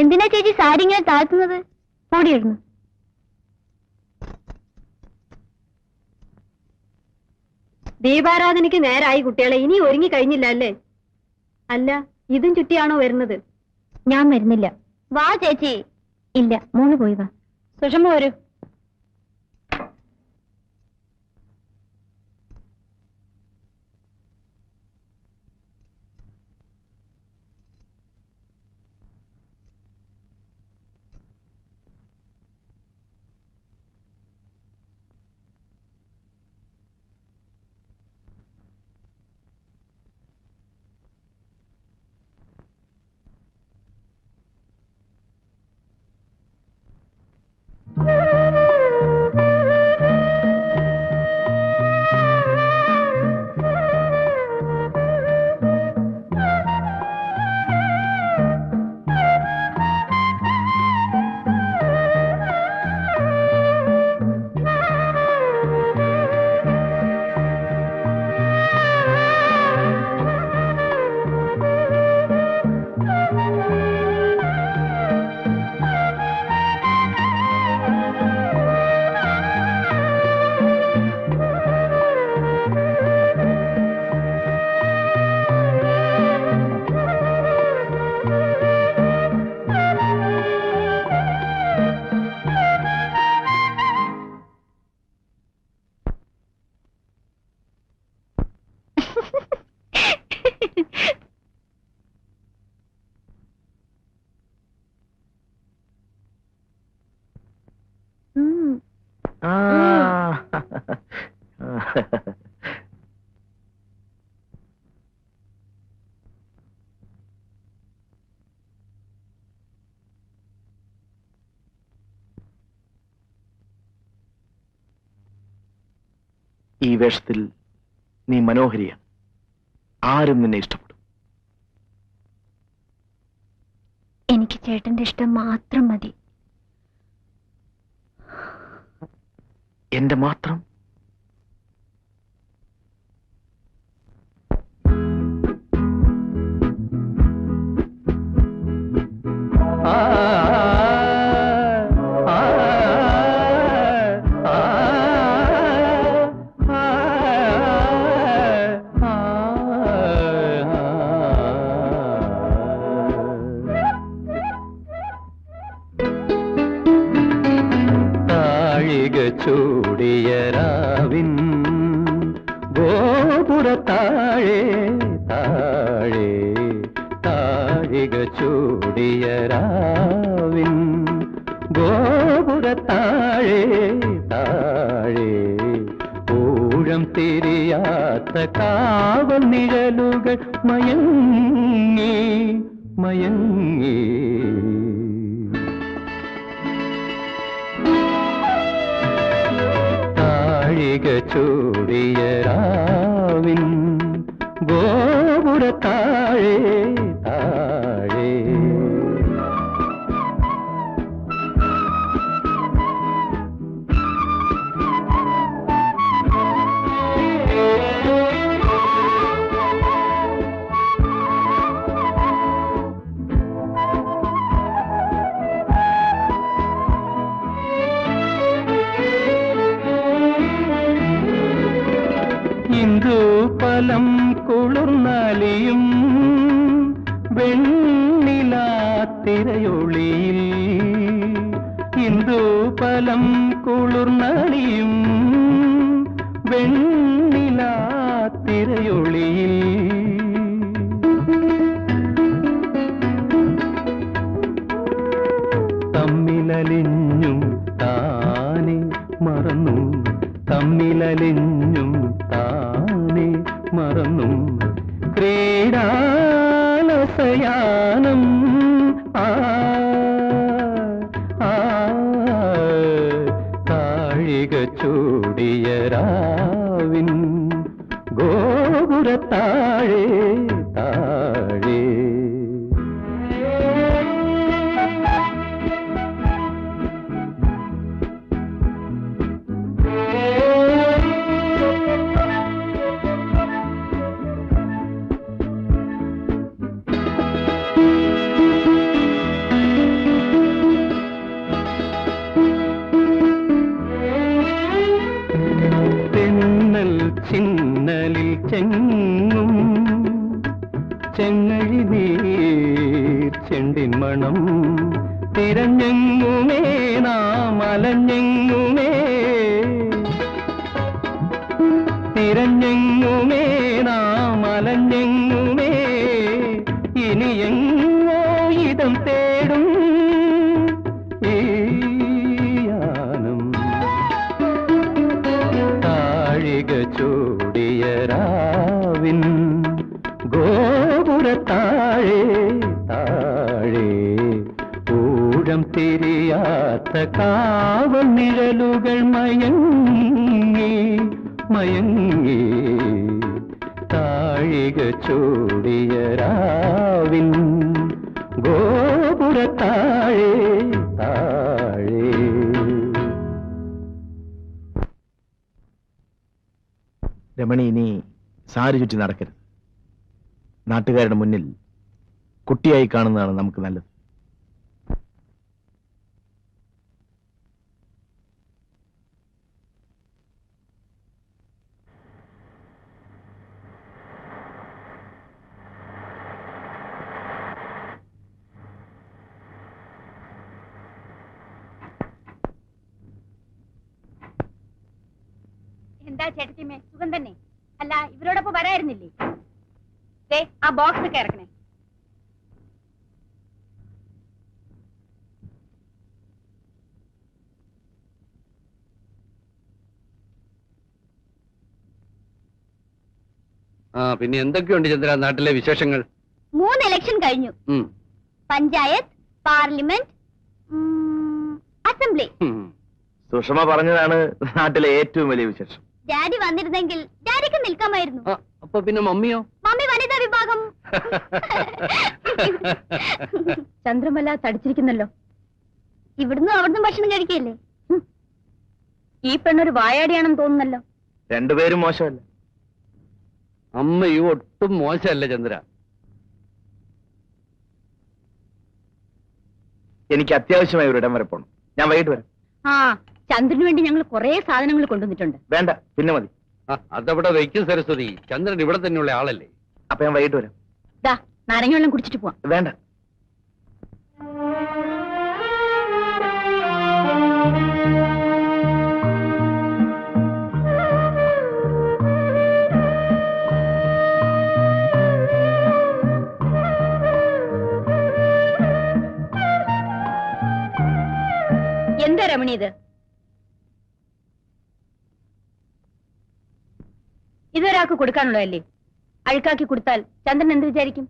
Speaker 2: എന്തിനാ ചേച്ചി സാരി ഇങ്ങനെ താഴ്ത്തുന്നത്? ഓടിയിടുന്നു.
Speaker 7: ദീപാരാധനയ്ക്ക് നേരായി കുട്ടികളെ. ഇനി ഒരുങ്ങി കഴിഞ്ഞില്ല അല്ലേ? അല്ല, ഇതും ചുറ്റിയാണോ വരുന്നത്?
Speaker 2: ഞാൻ വരുന്നില്ല. വാ ചേച്ചി. ഇല്ല, മോള് പോയി വാ. സുഷമ വരൂ.
Speaker 6: ഈ വേഷത്തിൽ നീ മനോഹരിയാണ്. ആരും നിന്നെ ഇഷ്ടപ്പെടും.
Speaker 2: എനിക്ക് ചേട്ടന്റെ ഇഷ്ടം മാത്രം മതി.
Speaker 6: എന്റെ മാത്രം?
Speaker 1: ചൂടിയരാവിൻ ഗോപുരത്താഴേ താഴേ താഴിക ചൂടിയരാവിൻ ഗോപുരത്താഴേ താഴേ ഊഴം തിരിയാത്ത കാവൽ നിഴലുകൾ മയങ്ങി മയങ്ങി ചൂടിയരാവിൻ ഗോപുരത്താഴേ താഴേ ഇന്ദുപലം കുളിർന്നാലിയും വെണ്ണിലാത്തിരയൊളിയിൽ ഇന്ദുപലം പലം കുളിർന്നണിയും വെണ്ണിലാത്തിരയൊളിയിൽ തമ്മിലലിഞ്ഞും താനെ മറന്നു തമ്മിലലിഞ്ഞും താനെ മറന്നു ക്രീഡാലസയാനം താഴിക ചൂടിയ രാവിൻ ഗോപുരത്താഴേ താഴേ ചിന്നലിൽ ചെങ്ങും ചെങ്ങഴി നീർ ചെണ്ടിൻ മണം തിരഞ്ഞെങ്ങുമേ നാം അലഞ്ഞെങ്ങുമേ തിരഞ്ഞെങ്ങുമേ നാം അലഞ്ഞെങ്ങുമേ ഇനി എങ്ങോ ഇടം തേടും ഈ യാനം താഴിക ചൂടിയ രാവിൻ ഗോപുരത്താഴേ താഴേ ഊഴം തിരിയാത്ത കാവൽ നിഴലുകൾ മയങ്ങി മയങ്ങി താഴിക ചൂടിയ രാവിൻ ഗോപുരത്താഴേ താഴേ.
Speaker 6: രമണി ഇനി സാരി ചുറ്റി നടക്കരുത്. നാട്ടുകാരുടെ മുന്നിൽ കുട്ടിയായി കാണുന്നതാണ് നമുക്ക് നല്ലത്.
Speaker 2: എന്താ ചേട്ടത്തിമേ, സുഖം തന്നെ? അല്ല, ഇവരോടൊപ്പം വരായിരുന്നില്ലേ? ദേ, ആ ബോക്സ് ഒക്കെ ഇറക്കണേ.
Speaker 3: പിന്നെ എന്തൊക്കെയുണ്ട് ചന്ദ്ര നാട്ടിലെ വിശേഷങ്ങൾ?
Speaker 2: 3 ഇലക്ഷൻ കഴിഞ്ഞു. Panchayat, parliament, assembly.
Speaker 6: സുഷമ പറഞ്ഞതാണ് നാട്ടിലെ ഏറ്റവും വലിയ വിശേഷം.
Speaker 2: ഡാഡി വന്നിരുന്നെങ്കിൽ ഡാഡിക്ക് നിൽക്കാമായിരുന്നു.
Speaker 3: അപ്പൊ പിന്നെ മമ്മിയോ?
Speaker 2: മമ്മി വനിതാ വിഭാഗം. ചന്ദ്രമല തടിച്ചിരിക്കുന്നല്ലോ. ഇവിടുന്ന് അവിടുന്ന് ഭക്ഷണം കഴിക്കല്ലേ? ഈ പെണ്ണൊരു വായാടിയാണെന്ന് തോന്നുന്നല്ലോ.
Speaker 6: രണ്ടുപേരും മോശമല്ല.
Speaker 3: അമ്മയും ഒട്ടും മോശമല്ല ചന്ദ്ര.
Speaker 6: എനിക്ക് അത്യാവശ്യമായി ഒരിടം വരെ പോകണം. ഞാൻ വൈകിട്ട് വരാം.
Speaker 2: ചന്ദ്രന് വേണ്ടി ഞങ്ങൾ കുറെ സാധനങ്ങൾ കൊണ്ടുവന്നിട്ടുണ്ട്.
Speaker 6: വേണ്ട, പിന്നെ മതി.
Speaker 3: അതവിടെ വയ്ക്കും സരസ്വതി. ചന്ദ്രൻ ഇവിടെ തന്നെയുള്ള ആളല്ലേ.
Speaker 6: അപ്പൊ ഞാൻ വൈകിട്ട് വരാം.
Speaker 2: നാരങ്ങ വെള്ളം കുടിച്ചിട്ട് പോവാം.
Speaker 6: വേണ്ട.
Speaker 2: എന്താ രമണി ഇത്? ഇതൊരാൾക്ക് കൊടുക്കാനുള്ളതല്ലേ? അഴുക്കാക്കി കൊടുത്താൽ ചന്ദ്രൻ എന്ത് വിചാരിക്കും?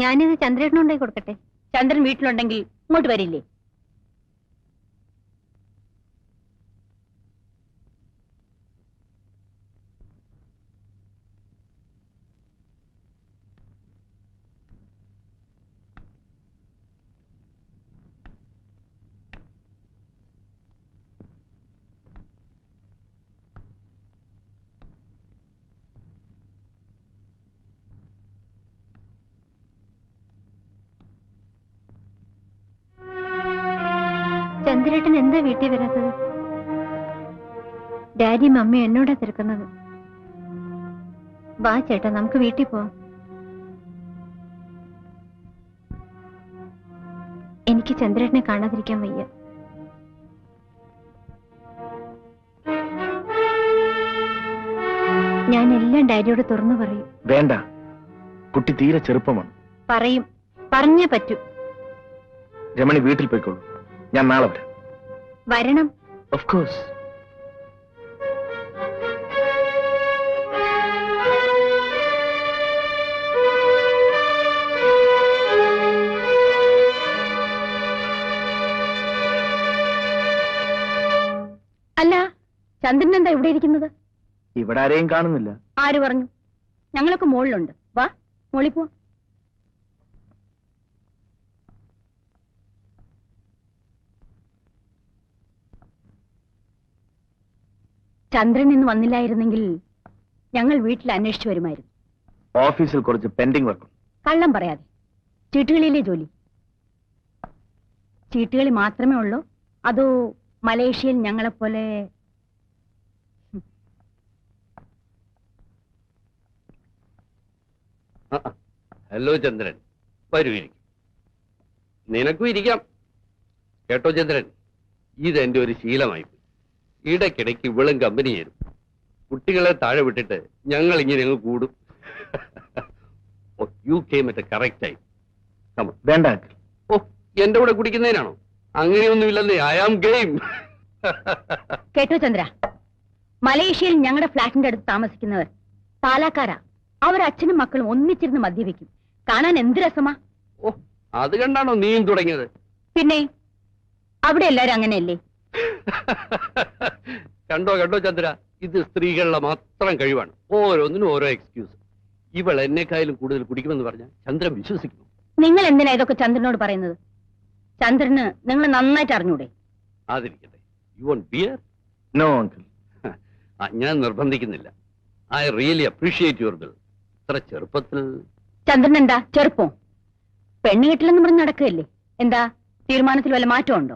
Speaker 2: ഞാനിത് ചന്ദ്രേട്ടനുണ്ടായി കൊടുക്കട്ടെ. ചന്ദ്രൻ വീട്ടിലുണ്ടെങ്കിൽ ഇങ്ങോട്ട് വരില്ലേ? ചന്ദ്രേട്ടൻ എന്താ വീട്ടിൽ വരാത്തത്? ഡാഡി മമ്മി എന്നോടാ തിരക്കുന്നത്. വാ ചേട്ടാ, നമുക്ക് വീട്ടിൽ പോവാം. എനിക്ക് ചന്ദ്രേട്ടനെ കാണാതിരിക്കാൻ വയ്യ. ഞാൻ എല്ലാം ഡാഡിയോട് തുറന്നു പറയും.
Speaker 6: വേണ്ട, കുട്ടി തീരെ ചെറുപ്പമാണ്.
Speaker 2: പറയും, പറഞ്ഞേ പറ്റൂ.
Speaker 6: രമണി വീട്ടിൽ പോയിക്കോളൂ, ഞാൻ നാളെ വരാം.
Speaker 2: വരണം.
Speaker 6: Of course.
Speaker 2: അല്ല, ചന്ദ്രൻ എന്താ ഇവിടെ ഇരിക്കുന്നത്?
Speaker 6: ഇവിടെ ആരെയും കാണുന്നില്ല.
Speaker 2: ആര് പറഞ്ഞു? ഞങ്ങളൊക്കെ മുകളിലുണ്ട്. വാ, മുകളിൽ പോ. ചന്ദ്രൻ ഇന്ന് വന്നില്ലായിരുന്നെങ്കിൽ ഞങ്ങൾ വീട്ടിൽ അന്വേഷിച്ചു വരുമായിരുന്നു.
Speaker 6: ഓഫീസിൽ കുറച്ച് പെൻഡിങ് വർക്ക്.
Speaker 2: കള്ളം പറയാതെ. ചീട്ടുകളിയിലെ ജോലി? ചീട്ടുകളി മാത്രമേ ഉള്ളൂ, അതോ മലേഷ്യയിൽ ഞങ്ങളെപ്പോലെ?
Speaker 8: ഹലോ ചന്ദ്രൻ, വരൂ, ഇരിക്കും. നിനക്കും ഇരിക്കാം. കേട്ടോ ചന്ദ്രൻ, ഇതെന്റെ ഒരു ശീലമായി. ഇടയ്ക്കിടയ്ക്ക് ഇവളും കമ്പനി ചേരും. കുട്ടികളെ താഴെ വിട്ടിട്ട് ഞങ്ങൾ ഇങ്ങനെ അങ്ങ് കൂടും. You came at correct time.
Speaker 6: വേണ്ട.
Speaker 8: ഓ, എന്റെ കൂടെ കുടിക്കുന്നതിനാണോ? അങ്ങനെയൊന്നുമില്ലെന്നേ. I am game.
Speaker 2: കേട്ടോ ചന്ദ്ര, മലേഷ്യയിൽ ഞങ്ങളുടെ ഫ്ലാറ്റിന്റെ അടുത്ത് താമസിക്കുന്നവർ പാലക്കാരാ. അവർ അച്ഛനും മക്കളും ഒന്നിച്ചിരുന്ന് മദ്യപിക്കും. കാണാൻ എന്ത് രസമാ.
Speaker 8: ഓ, അത് കണ്ടാണോ നീയും തുടങ്ങിയത്?
Speaker 2: പിന്നെ അവിടെ എല്ലാരും അങ്ങനെയല്ലേ?
Speaker 8: കണ്ടോ കണ്ടോ ചന്ദ്ര, ഇത് സ്ത്രീകളുടെ മാത്രം കഴിവാണ്. ഓരോന്നിനും ഓരോ എക്സ്ക്യൂസ്. ഇവൾ എന്നെക്കായാലും കൂടുതൽ കുടിക്കുമെന്ന് പറഞ്ഞാൽ ചന്ദ്രൻ വിശ്വസിക്കുന്നു.
Speaker 2: നിങ്ങൾ എന്തിനാ ഇതൊക്കെ ചന്ദ്രനോട് പറയുന്നത്? ചന്ദ്രന് നിങ്ങൾ നന്നായിട്ട് അറിഞ്ഞൂടെ?
Speaker 8: അതിരിക്കട്ടെ. You won't beer?
Speaker 6: No uncle.
Speaker 8: ഞാൻ നിർബന്ധിക്കുന്നില്ല. I really appreciate your girl. ഇത്ര ചെറുപ്പത്തിൽ.
Speaker 2: ചന്ദ്രൻ എന്താ ചെറുപ്പം? പെണ്ണ് കിട്ടില്ലെന്ന് പറഞ്ഞ് നടക്കുകയല്ലേ? എന്താ തീരുമാനത്തിൽ വല്ല മാറ്റമുണ്ടോ?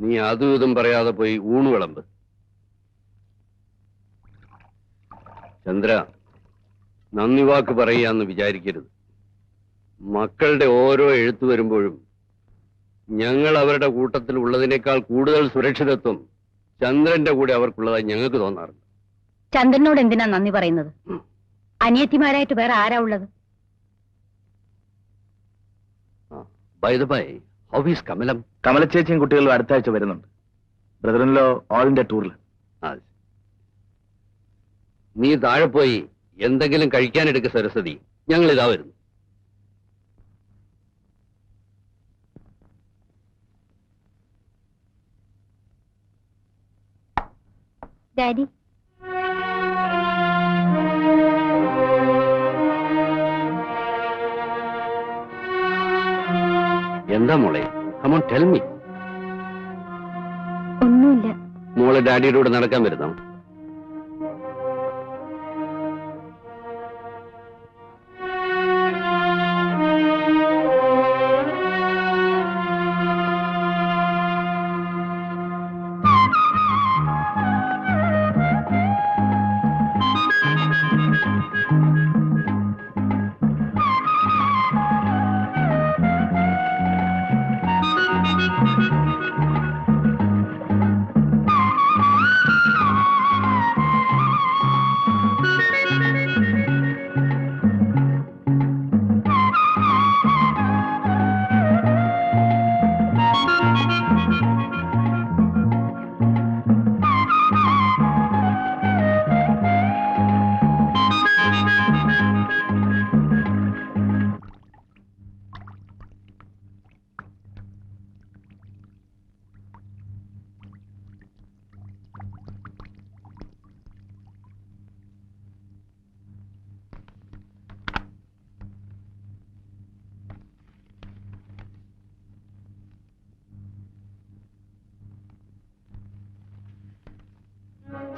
Speaker 8: നീ അതും ഇതും പറയാതെ പോയി ഊണ് വിളമ്പ്. ചന്ദ്ര, നന്ദി വാക്ക് പറയാന്ന് വിചാരിക്കരുത്. മക്കളുടെ ഓരോ എഴുത്തു വരുമ്പോഴും ഞങ്ങൾ അവരുടെ കൂട്ടത്തിൽ ഉള്ളതിനേക്കാൾ കൂടുതൽ സുരക്ഷിതത്വം ചന്ദ്രന്റെ കൂടെ അവർക്കുള്ളതായി ഞങ്ങൾക്ക് തോന്നാറുണ്ട്.
Speaker 2: ചന്ദ്രനോട് എന്തിനാ നന്ദി പറയുന്നത്? അനിയത്തിമാരായിട്ട് വേറെ ആരാ ഉള്ളത്?
Speaker 8: By the by, how is Kamalam?
Speaker 6: കമലച്ചേച്ചിയും കുട്ടികളും അടുത്ത ആഴ്ച വരുന്നുണ്ട്. ബ്രദറിൻലോ ഓൾ ഇന്ത്യ ടൂറിൽ.
Speaker 8: നീ താഴെ പോയി എന്തെങ്കിലും കഴിക്കാനെടുക്ക സരസ്വതി. ഞങ്ങൾ ഇതാ വരുന്നു.
Speaker 2: ഡാഡി,
Speaker 8: എന്താ മോളെ? Come on tell me.
Speaker 2: ഒന്നുമില്ല.
Speaker 8: മോളെ ഡാഡിയുടെ കൂടെ നടക്കാൻ വരുന്നോ?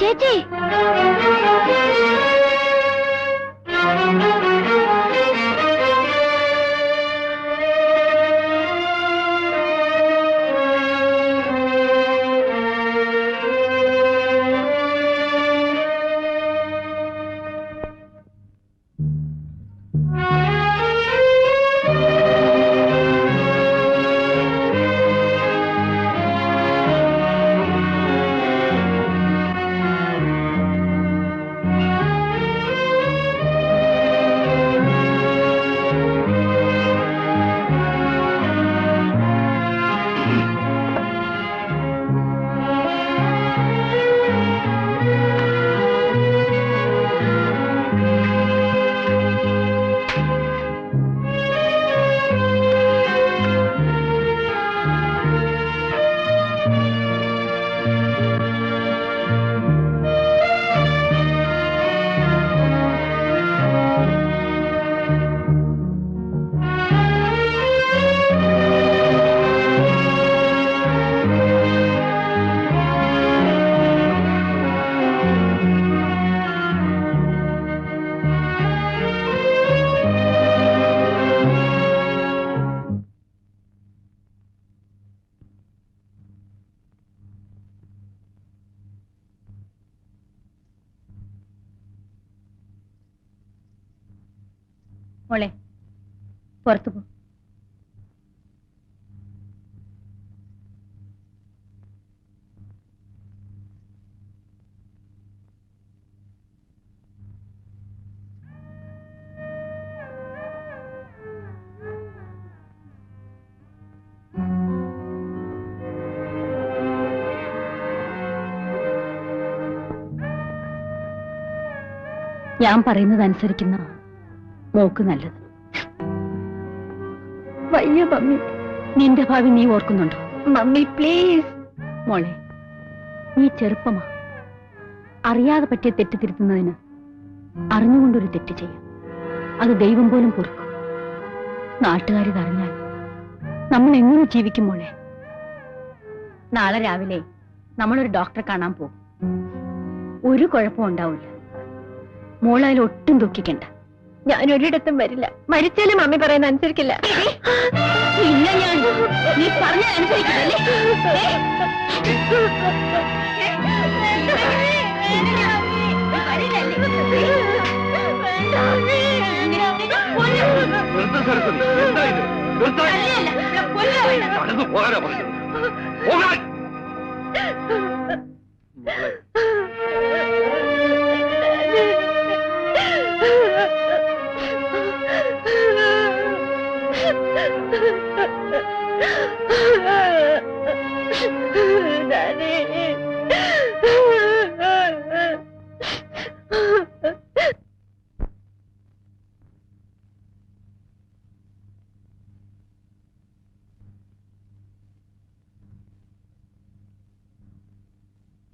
Speaker 2: ചേച്ചി, മോളെ പുറത്തു പോ. ഞാൻ പറയുന്നത് അനുസരിക്കുന്ന മോക്ക് നല്ലത്.
Speaker 7: വയ്യ മമ്മി.
Speaker 2: നിന്റെ ഭാവി നീ ഓർക്കുന്നുണ്ടോ?
Speaker 7: Mummy please.
Speaker 2: മോളെ, നീ ചെറുപ്പമാ. അറിയാതെ പറ്റിയ തെറ്റ് തിരുത്തുന്നതിന് അറിഞ്ഞുകൊണ്ടൊരു തെറ്റ് ചെയ്യാം. അത് ദൈവം പോലും പൊറുക്കും. നാട്ടുകാരിതറിഞ്ഞാൽ നമ്മൾ എങ്ങനെ ജീവിക്കും മോളെ? നാളെ രാവിലെ നമ്മളൊരു ഡോക്ടറെ കാണാൻ പോകും. ഒരു കുഴപ്പവും ഉണ്ടാവില്ല. മോളതിൽ ഒട്ടും ദുഃഖിക്കണ്ട.
Speaker 7: ഞാൻ ഒരിടത്തും വരില്ല. മരിച്ചാലും മമ്മി പറയുന്ന അനുസരിക്കില്ല.
Speaker 2: ഇല്ല, ഞാൻ നീ പറഞ്ഞ അനുസരിക്കില്ലേ?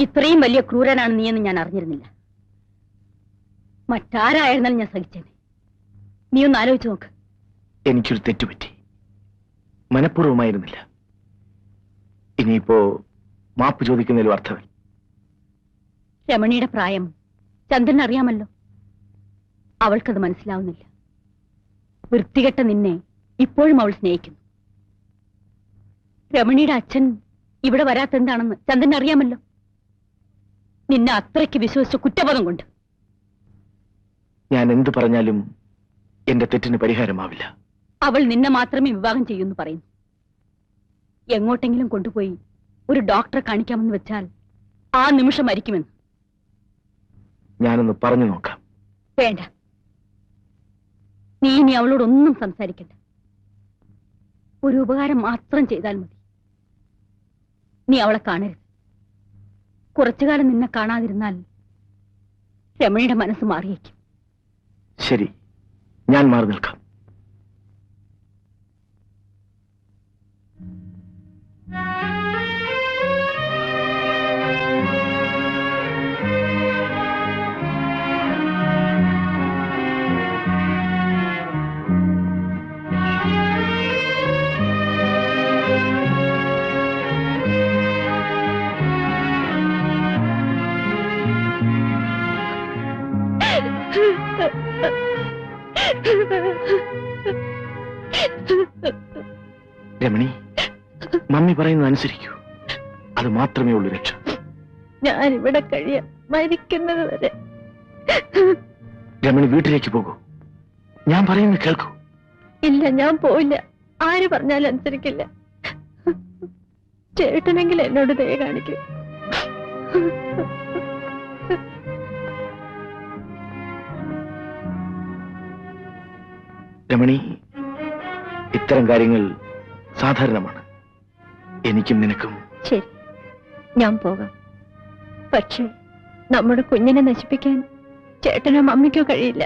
Speaker 2: ഇത്രയും വലിയ ക്രൂരനാണ് നീയെന്ന് ഞാൻ അറിഞ്ഞിരുന്നില്ല. മറ്റാരായിരുന്നാലും ഞാൻ സഹിച്ചേനെ. നീ ഒന്ന് ആലോചിച്ച് നോക്ക്.
Speaker 6: എനിക്കൊരു തെറ്റുപറ്റി. മനഃപൂർവ്വമായിരുന്നില്ല. ഇനിയിപ്പോ മാപ്പ് ചോദിക്കുന്നതിലും അർത്ഥമില്ല.
Speaker 2: രമണിയുടെ പ്രായം ചന്ദ്രൻ അറിയാമല്ലോ. അവൾക്കത് മനസ്സിലാവുന്നില്ല. വൃത്തികെട്ട നിന്നെ ഇപ്പോഴും അവൾ സ്നേഹിക്കുന്നു. രമണിയുടെ അച്ഛൻ ഇവിടെ വരാത്തെന്താണെന്ന് ചന്ദ്രൻ അറിയാമല്ലോ. നിന്നെ അത്രയ്ക്ക് വിശ്വസിച്ച കുറ്റബോധം കൊണ്ട്.
Speaker 6: ഞാൻ എന്തു പറഞ്ഞാലും എന്റെ തെറ്റിന് പരിഹാരമാവില്ല.
Speaker 2: അവൾ നിന്നെ മാത്രമേ വിവാഹം ചെയ്യൂന്ന് പറയുന്നു. എങ്ങോട്ടെങ്കിലും കൊണ്ടുപോയി ഒരു ഡോക്ടറെ കാണിക്കാമെന്ന് വെച്ചാൽ ആ നിമിഷം മരിക്കുമെന്ന്.
Speaker 6: ഞാനൊന്ന് പറഞ്ഞു നോക്കാം.
Speaker 2: വേണ്ട, നീ ഇനി അവളോടൊന്നും സംസാരിക്കണ്ട. ഒരു ഉപകാരം മാത്രം ചെയ്താൽ മതി. നീ അവളെ കാണരുത്. കുറച്ചുകാലം നിന്നെ കാണാതിരുന്നാൽ രമണിയുടെ മനസ്സ് മാറിയേക്കും.
Speaker 6: ശരി, ഞാൻ മാറി നിൽക്കാം. രമണി, മമ്മി പറയുന്നത് അനുസരിക്കൂ. അത് മാത്രമേ ഉള്ളൂ രക്ഷ.
Speaker 7: ഞാൻ ഇവിടെ കഴിയാം, മരിക്കുന്നത് വരെ.
Speaker 6: രമണി, വീട്ടിലേക്ക് പോകൂ. ഞാൻ പറയുന്നത് കേൾക്കൂ.
Speaker 7: ഇല്ല, ഞാൻ പോയില്ല. ആര് പറഞ്ഞാലും അനുസരിക്കില്ല. ചേട്ടനെങ്കിൽ എന്നോട് ദയ കാണിക്കും.
Speaker 6: രമണി, ഇത്തരം കാര്യങ്ങൾ സാധാരണമാണ്. എനിക്കും നിനക്കും.
Speaker 7: ശരി, ഞാൻ പോകാം. പക്ഷേ നമ്മുടെ കുഞ്ഞിനെ നശിപ്പിക്കാൻ ചേട്ടനോ മമ്മിക്കോ കഴിയില്ല.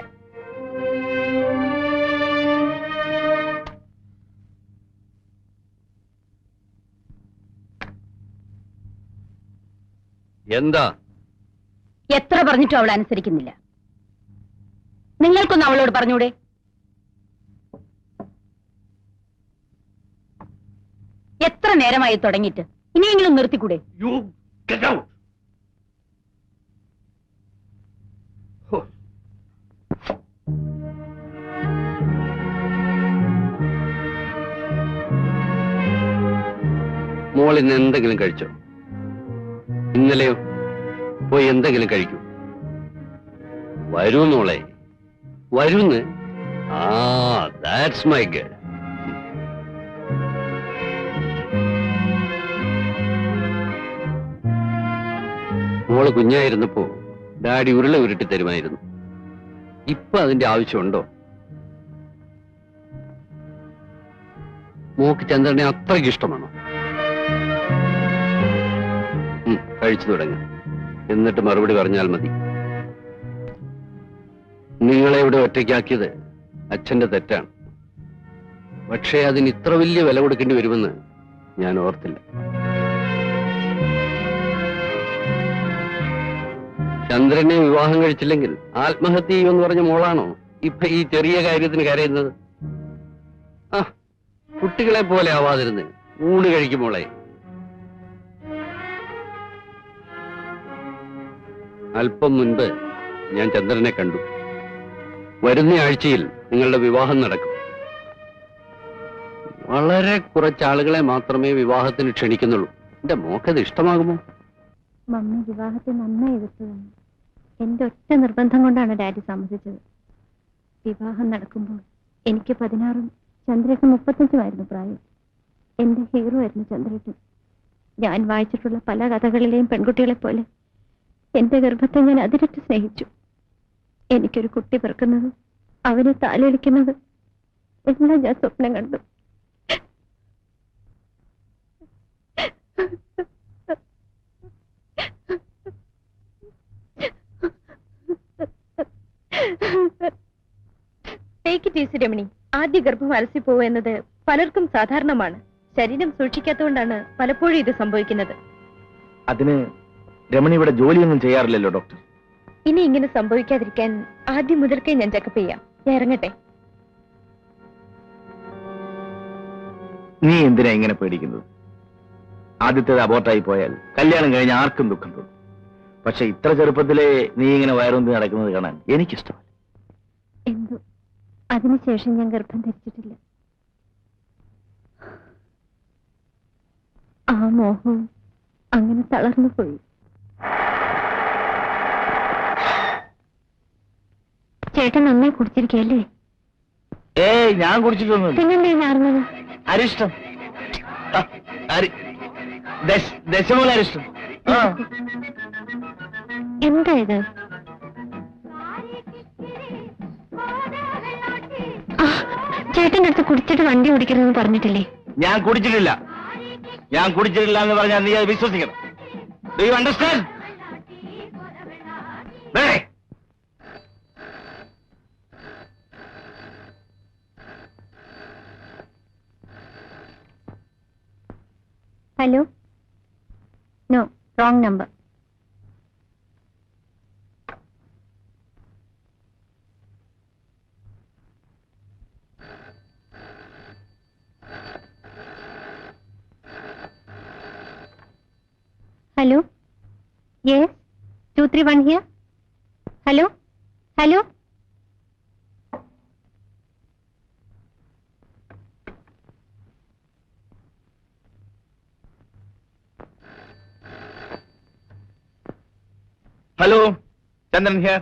Speaker 8: എന്താ?
Speaker 2: എത്ര പറഞ്ഞിട്ടും അവൾ അനുസരിക്കുന്നില്ല. നിങ്ങൾക്കൊന്ന് അവളോട് പറഞ്ഞൂടെ? എത്ര നേരമായി തുടങ്ങിയിട്ട്? ഇനിയെങ്കിലും നിർത്തിക്കൂടെ?
Speaker 8: മോൾ ഇന്ന് എന്തെങ്കിലും കഴിച്ചോ? ഇന്നലെയോ? പോയി എന്തെങ്കിലും കഴിക്കൂ. വരൂ മോളെ, വരുന്ന്. That's my girl. മോള് കുഞ്ഞായിരുന്നപ്പോ ഡാഡി ഉരുള ഉരുട്ടി തരുമായിരുന്നു. ഇപ്പൊ അതിന്റെ ആവശ്യമുണ്ടോ? മോക്ക് ചന്ദ്രനെ അത്രയ്ക്ക് ഇഷ്ടമാണോ? കഴിച്ചു തുടങ്ങും, എന്നിട്ട് മറുപടി പറഞ്ഞാൽ മതി. നിങ്ങളെ ഇവിടെ ഒറ്റയ്ക്കാക്കിയത് അച്ഛന്റെ തെറ്റാണ്. പക്ഷേ അതിന് ഇത്ര വലിയ വില കൊടുക്കേണ്ടി വരുമെന്ന് ഞാൻ ഓർത്തില്ല. ചന്ദ്രനെ വിവാഹം കഴിച്ചില്ലെങ്കിൽ ആത്മഹത്യ ചെയ്യുമെന്ന് പറഞ്ഞ മോളാണോ ഇപ്പൊ ഈ ചെറിയ കാര്യത്തിന് കരയുന്നത്? ആ, കുട്ടികളെ പോലെ ആവാതിരുന്ന് ഊണ് കഴിക്കും മോളെ. അല്പം മുൻപ് ഞാൻ ചന്ദ്രനെ കണ്ടു. വരുന്ന ആഴ്ചയിൽ നിങ്ങളുടെ വിവാഹം നടക്കും. വളരെ കുറച്ചാളുകളെ മാത്രമേ വിവാഹത്തിന് ക്ഷണിക്കുന്നുള്ളൂ. എന്റെ മോക്കത് ഇഷ്ടമാകുമോ?
Speaker 2: മമ്മി വിവാഹത്തെ നന്നായി എതിർത്തതാണ്. എന്റെ ഒറ്റ നിർബന്ധം കൊണ്ടാണ് ഡാഡി സമ്മതിച്ചത്. വിവാഹം നടക്കുമ്പോൾ എനിക്ക് 16ഉം ചന്ദ്രേട്ടൻ 35ഉമായിരുന്നു പ്രായം. എന്റെ ഹീറോ ആയിരുന്നു ചന്ദ്രേട്ടൻ. ഞാൻ വായിച്ചിട്ടുള്ള പല കഥകളിലെയും പെൺകുട്ടികളെ പോലെ എന്റെ ഗർഭത്തെ ഞാൻ അതിരിട്ട് സ്നേഹിച്ചു. എനിക്കൊരു കുട്ടി പിറക്കുന്നത്, അവനെ താലോലിക്കുന്നത് എല്ലാം ഞാൻ സ്വപ്നം കണ്ടു. Take it easy Ramani. ആദ്യ ഗർഭം അലസി പോവുക എന്നത് പലർക്കും സാധാരണമാണ്. ശരീരം സൂക്ഷിക്കാത്തതുകൊണ്ടാണ് പലപ്പോഴും ഇത് സംഭവിക്കുന്നത്.
Speaker 6: അതിന് രമണി ഇവിടെ ജോലിയൊന്നും ചെയ്യാറില്ലല്ലോ ഡോക്ടർ.
Speaker 2: ഇനി ഇങ്ങനെ സംഭവിക്കാതിരിക്കാൻ ആദ്യം മുതൽക്കേ ഞാൻ ചെക്കപ്പ് ചെയ്യാം. ഞാൻ ഇറങ്ങട്ടെ.
Speaker 6: നീ എന്തിനാ ഇങ്ങനെ പേടിക്കുന്നത്? ആദ്യത്തേത് അബോർട്ടായി പോയാൽ കല്യാണം കഴിഞ്ഞ് ആർക്കും ദുഃഖം തോന്നും. പക്ഷെ ഇത്ര ചെറുപ്പത്തിലെ നീ ഇങ്ങനെ വയറുന്തി നടക്കുന്നത് കാണാൻ എനിക്കിഷ്ടമല്ല.
Speaker 2: എന്തോ അതിനുശേഷം ഞാൻ ഗർഭം ധരിച്ചിട്ടില്ല. ആ മോഹവും അങ്ങനെ തളർന്നു പോയി. ചേട്ടൻ നന്നായി കുടിച്ചിരിക്കല്ലേ?
Speaker 6: ഏയ്, ഞാൻ കുടിച്ചിട്ടൊന്നും.
Speaker 2: പിന്നെന്തേ മാറുന്നത്?
Speaker 6: അരിഷ്ടം, ദശമൂല അരിഷ്ടം.
Speaker 2: എന്താ ഇത്? ചേട്ടൻ്റെ അടുത്ത് കുടിച്ചിട്ട് വണ്ടി ഓടിക്കരുതെന്ന് പറഞ്ഞിട്ടില്ലേ?
Speaker 6: ഞാൻ കുടിച്ചിട്ടില്ല. ഞാൻ കുടിച്ചിട്ടില്ല എന്ന് പറഞ്ഞാൽ നീ അത് വിശ്വസിക്കണം. Do you understand?
Speaker 2: Hello, no, wrong number. Hello, yes, 231 here. Hello, hello.
Speaker 6: Hello, Chandran here.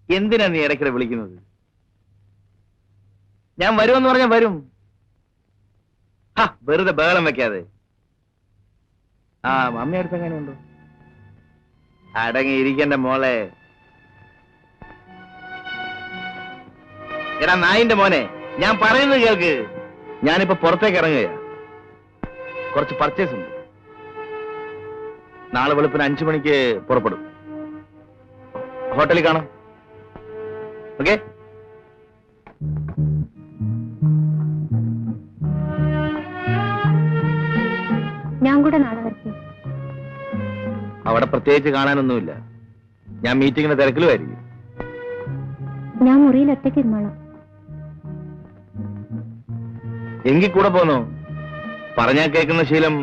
Speaker 6: എന്തിനാ നീ ഇടയ്ക്കിടെ വിളിക്കുന്നത്? ഞാൻ വരുമെന്ന് പറഞ്ഞാൽ വരും. വെറുതെ ബഹളം വെക്കാതെ. മമ്മി അടുത്ത് എങ്ങനെയുണ്ടോ? അടങ്ങിയിരിക്കണ്ട മോളെ. എടാ നായിന്റെ മോനെ, ഞാൻ പറയുന്നത് കേൾക്ക്. ഞാനിപ്പോ പുറത്തേക്ക് ഇറങ്ങുകയാ. കുറച്ച് പർച്ചേസ് ഉണ്ട്. നാളെ വെളുപ്പിന് 5 മണിക്ക് പുറപ്പെടും. ഹോട്ടലിൽ കാണാം. ഓക്കെ?
Speaker 2: ഞാൻ കൂടെ നാളെ വരട്ടെ.
Speaker 6: അവിടെ പ്രത്യേകിച്ച് കാണാനൊന്നുമില്ല. ഞാൻ മീറ്റിങ്ങിന് തിരക്കിലുമായിരിക്കും.
Speaker 2: ഞാൻ മുറിയിൽ ഒറ്റയ്ക്ക് ഇരുന്നോളാം.
Speaker 6: എങ്കിൽ കൂടെ പോന്നോ? പറഞ്ഞാൽ കേൾക്കുന്ന ശീലം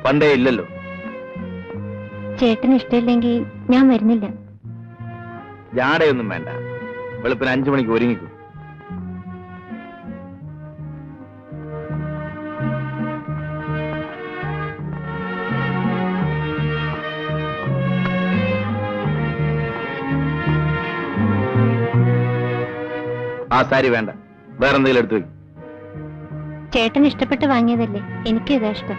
Speaker 6: പണ്ടേ ഇല്ലല്ലോ.
Speaker 2: ചേട്ടന് ഇഷ്ടമില്ലെങ്കിൽ ഞാൻ വരുന്നില്ല.
Speaker 6: ജാടയൊന്നും വേണ്ട. വെളുപ്പിന് 5 മണിക്ക് ഒരുങ്ങിക്കും. ആ സാരി വേണ്ട, വേറെന്തെങ്കിലും എടുത്തു വയ്ക്കും.
Speaker 7: ചേട്ടൻ ഇഷ്ടപ്പെട്ട് വാങ്ങിയതല്ലേ, എനിക്ക് ഇതാ ഇഷ്ടം.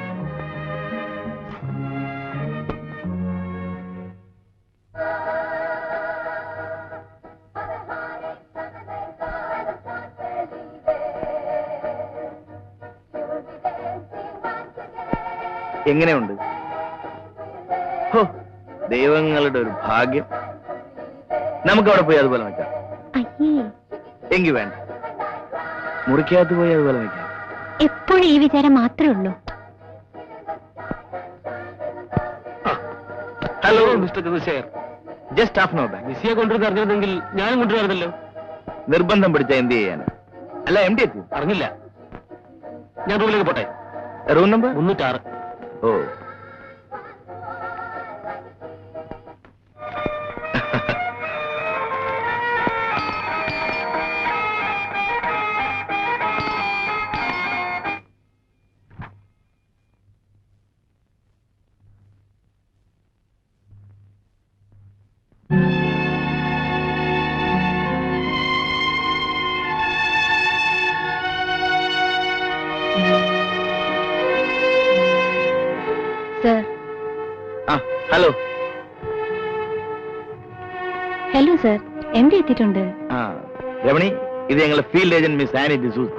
Speaker 6: എങ്ങനെയുണ്ട്? ഹോ, ദൈവങ്ങളുടെ ഒരു ഭാഗ്യം. നമുക്ക് അവിടെ പോയി അതുപോലെ നിൽക്കാം. എങ്കിൽ വേണ്ട, മുറിക്കകത്ത് പോയി അതുപോലെ നിൽക്കാം.
Speaker 7: എപ്പോഴും ഈ വിചാരം മാത്രമേ ഉള്ളൂ.
Speaker 3: Hello mister Chandrasekhar.
Speaker 6: Just half note.
Speaker 3: ബിസിയെ കൊണ്ടുവരുന്ന അറിഞ്ഞിരുന്നെങ്കിൽ ഞാനും കൊണ്ടുവരുന്നല്ലോ.
Speaker 6: നിർബന്ധം പിടിച്ച എന്ത് ചെയ്യാൻ? അല്ല, എം ഡി എത്തി?
Speaker 3: അറിഞ്ഞില്ല. ഞാൻ റൂമിലേക്ക് പോട്ടെ.
Speaker 6: Room number
Speaker 3: 306.
Speaker 6: ഓ,
Speaker 7: sir.
Speaker 6: Hello.
Speaker 7: Hello sir, M D എത്തിയിട്ടുണ്ട്.
Speaker 6: രമണി, ഇത് ഞങ്ങളുടെ field agent miss Annie D'Souza.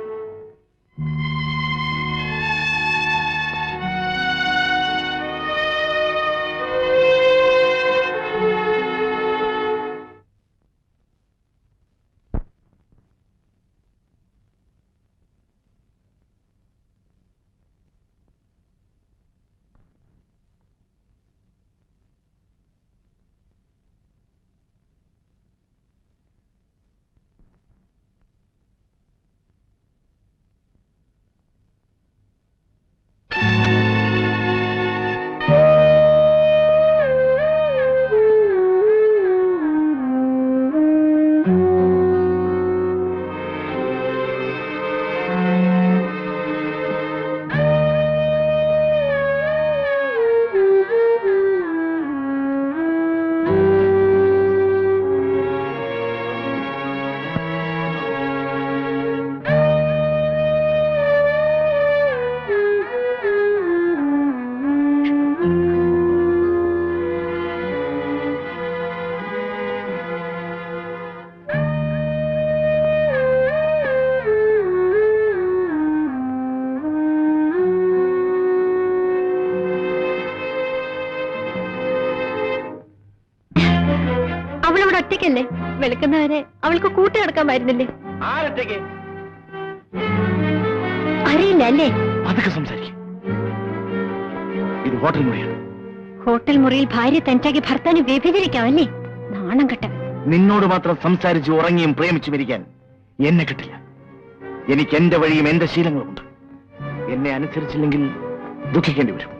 Speaker 2: ഒറ്റയ്ക്കല്ലേ? വെളുക്കുന്നവരെ അവൾക്ക് കൂട്ടി നടക്കാമായിരുന്നില്ലേ?
Speaker 6: ആരൊറ്റയ്ക്ക്?
Speaker 2: അറിയില്ല അല്ലേ?
Speaker 6: അതൊക്കെ സംസാരിക്കും. ഇത് ഹോട്ടൽ മുറിയാണ്.
Speaker 2: ഹോട്ടൽ മുറിയിൽ ഭാര്യ തനിച്ചാക്കി ഭർത്താവിനെ വ്യഭിചരിക്കാമല്ലേ? നാണം കെട്ടവൻ.
Speaker 6: നിന്നോട് മാത്രം സംസാരിച്ച് ഉറങ്ങിയും പ്രേമിച്ചു മരിക്കാൻ എന്നെ കിട്ടില്ല. എനിക്ക് എന്റെ വഴിയും എന്റെ ശീലങ്ങളുമുണ്ട്. എന്നെ അനുസരിച്ചില്ലെങ്കിൽ ദുഃഖിക്കേണ്ടി വരും.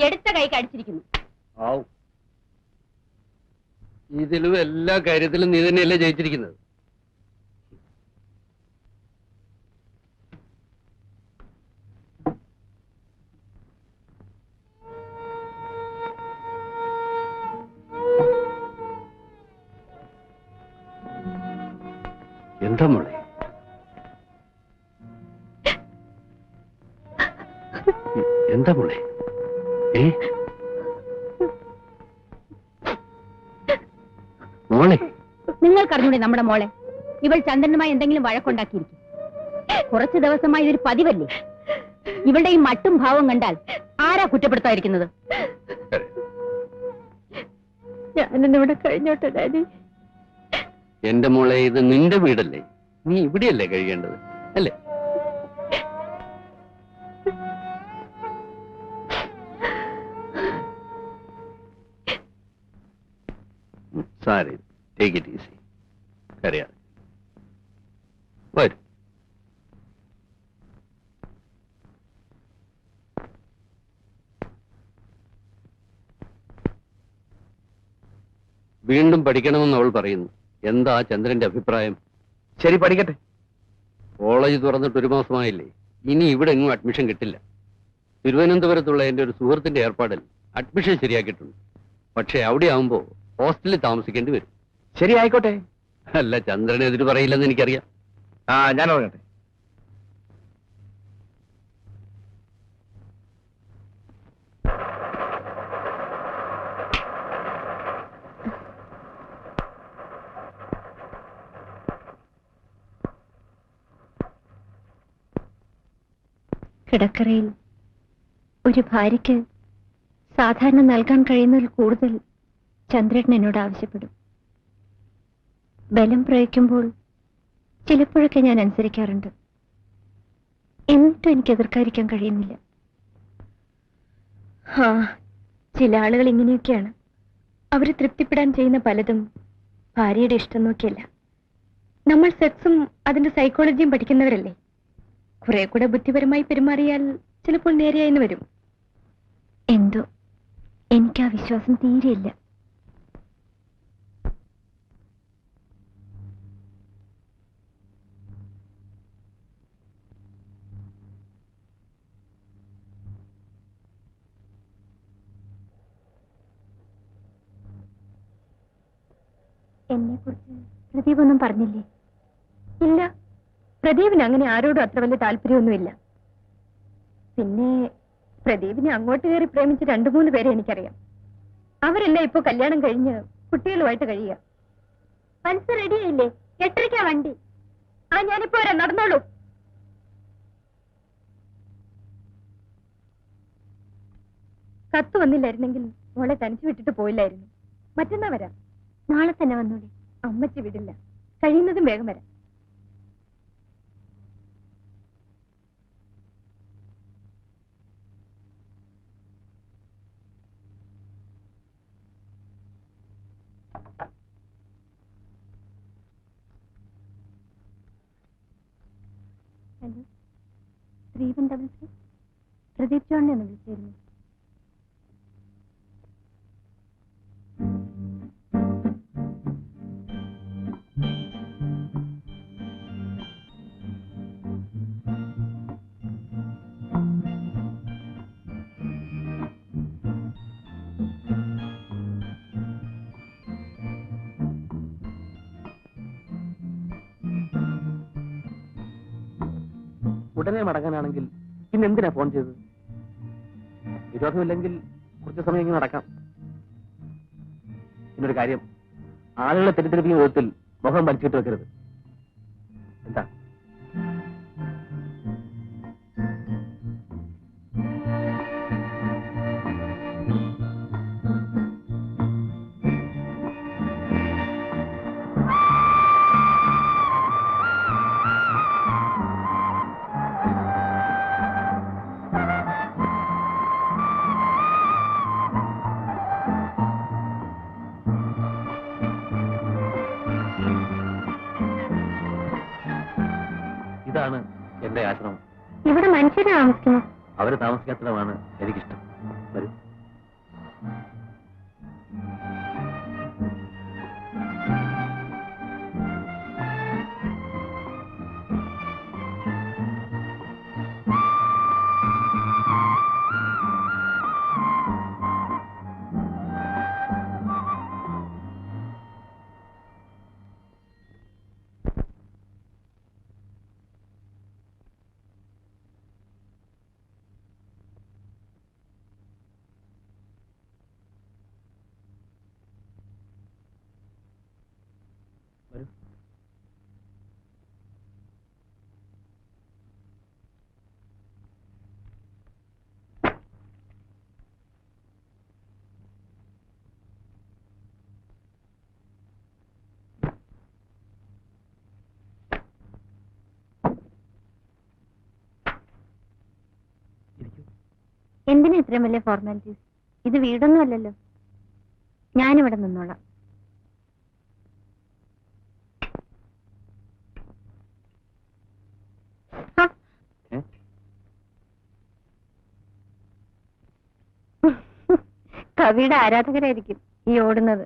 Speaker 7: എടുത്ത കൈ കടിച്ചിരിക്കുന്നു.
Speaker 8: ഇതിലും എല്ലാ കാര്യത്തിലും നീ തന്നെയല്ലേ ജയിച്ചിരിക്കുന്നത്. എന്താ മോളെ? എന്താ മോളെ? മോളെ,
Speaker 7: നിങ്ങൾക്കറിഞ്ഞൂടെ നമ്മുടെ മോളെ? ഇവൾ ചന്ദ്രനുമായി എന്തെങ്കിലും വഴക്കുണ്ടാക്കിയിരിക്കും. കുറച്ചു ദിവസമായി ഇതൊരു പതിവല്ലേ? ഇവളുടെ ഈ മട്ടും ഭാവം കണ്ടാൽ ആരാ കുറ്റപ്പെടുത്താതിരിക്കുന്നത്?
Speaker 2: ഞാനിന്നിവിടെ കഴിഞ്ഞോട്ടെ ഡാഡി.
Speaker 8: എന്റെ മോളെ, ഇത് നിന്റെ വീടല്ലേ? നീ ഇവിടെയല്ലേ കഴിയേണ്ടത്, അല്ലേ? Sari, take it easy. കരയാതെ വരും. വീണ്ടും പഠിക്കണമെന്ന് അവൾ പറയുന്നു. എന്താ ചന്ദ്രന്റെ അഭിപ്രായം?
Speaker 6: ശരി, പഠിക്കട്ടെ.
Speaker 8: കോളേജ് തുറന്നിട്ട് 1 മാസമായില്ലേ? ഇനി ഇവിടെ എങ്ങും അഡ്മിഷൻ കിട്ടില്ല. തിരുവനന്തപുരത്തുള്ള എന്റെ ഒരു സുഹൃത്തിന്റെ ഏർപ്പാടിൽ അഡ്മിഷൻ ശരിയാക്കിയിട്ടുണ്ട്. പക്ഷെ അവിടെ ആവുമ്പോ ഹോസ്റ്റലിൽ താമസിക്കേണ്ടി വരും.
Speaker 6: ശരി, ആയിക്കോട്ടെ.
Speaker 8: അല്ല, ചന്ദ്രനെതിര് പറയില്ലെന്ന് എനിക്കറിയാം.
Speaker 6: ഞാൻ ഉറങ്ങട്ടെ.
Speaker 2: കിടക്കറയിൽ ഒരു ഭാര്യയ്ക്ക് സാധാരണ നൽകാൻ കഴിയുന്നതിൽ കൂടുതൽ ചന്ദ്രേട്ടൻ എന്നോട് ആവശ്യപ്പെടും. ബലം പ്രയോഗിക്കുമ്പോൾ ചിലപ്പോഴൊക്കെ ഞാൻ അനുസരിക്കാറുണ്ട്. എന്നിട്ടും എനിക്ക് എതിർക്കാതിരിക്കാൻ കഴിയുന്നില്ല. ചില ആളുകൾ ഇങ്ങനെയൊക്കെയാണ്. അവർ തൃപ്തിപ്പെടാൻ ചെയ്യുന്ന പലതും ഭാര്യയുടെ ഇഷ്ടം നോക്കിയല്ല. നമ്മൾ സെക്സും അതിന്റെ സൈക്കോളജിയും പഠിക്കുന്നവരല്ലേ. കുറെ കൂടെ ബുദ്ധിപരമായി പെരുമാറിയാൽ ചിലപ്പോൾ നേരെയായിന്ന് വരും. എന്തോ എനിക്ക് ആ വിശ്വാസം തീരെയില്ല. എന്നെ കുറിച്ച് പ്രദീപ് ഒന്നും പറഞ്ഞില്ലേ? ഇല്ല, പ്രദീപിന് അങ്ങനെ ആരോടും അത്ര വലിയ താല്പര്യമൊന്നുമില്ല. പിന്നെ പ്രദീപിനെ അങ്ങോട്ട് കയറി പ്രേമിച്ച് 2-3 പേരെ എനിക്കറിയാം. അവരെല്ലാം ഇപ്പൊ കല്യാണം കഴിഞ്ഞ് കുട്ടികളുമായിട്ട് കഴിയുക. മനസ്സ് റെഡിയായില്ലേ? 8:30 വണ്ടി. ഞാനിപ്പോ വരാം, നടന്നോളൂ. കത്ത് വന്നില്ലായിരുന്നെങ്കിൽ മോളെ തനിച്ചു വിട്ടിട്ട് പോയില്ലായിരുന്നു. മറ്റന്നാ വരാം. നാളെ തന്നെ വന്നോളി. അമ്മച്ചി വിടില്ല. കഴിയുന്നതും വേഗം വരാം. ഹലോ, 3133 പ്രദീപ് ജോണിനെ ഒന്ന് വിളിച്ചിരുന്നു.
Speaker 3: ഉടനെ മടങ്ങാനാണെങ്കിൽ പിന്നെ എന്തിനാ ഫോൺ ചെയ്തത്? വിരോധമില്ലെങ്കിൽ കുറച്ച് സമയം ഇങ്ങനെ നടക്കാം. പിന്നൊരു കാര്യം, ആളുകളെ തെറ്റിദ്ധരിപ്പിക്കുന്ന വിധത്തിൽ മുഖം വലിച്ചിട്ട് വെക്കരുത്. എന്താ? ഇതാണ് എന്റെ ആശ്രമം.
Speaker 2: ഇവിടെ മനുഷ്യര് താമസിക്കുന്നു.
Speaker 3: അവര് താമസിക്കാത്തതാണ് എനിക്കിഷ്ടം. വരൂ.
Speaker 2: എന്തിനാ ഇത്രയും വലിയ ഫോർമാലിറ്റീസ്? ഇത് വീടൊന്നും അല്ലല്ലോ. ഞാനിവിടെ നിന്നോളാം. കവിയുടെ ആരാധകരായിരിക്കും ഈ ഓടുന്നത്.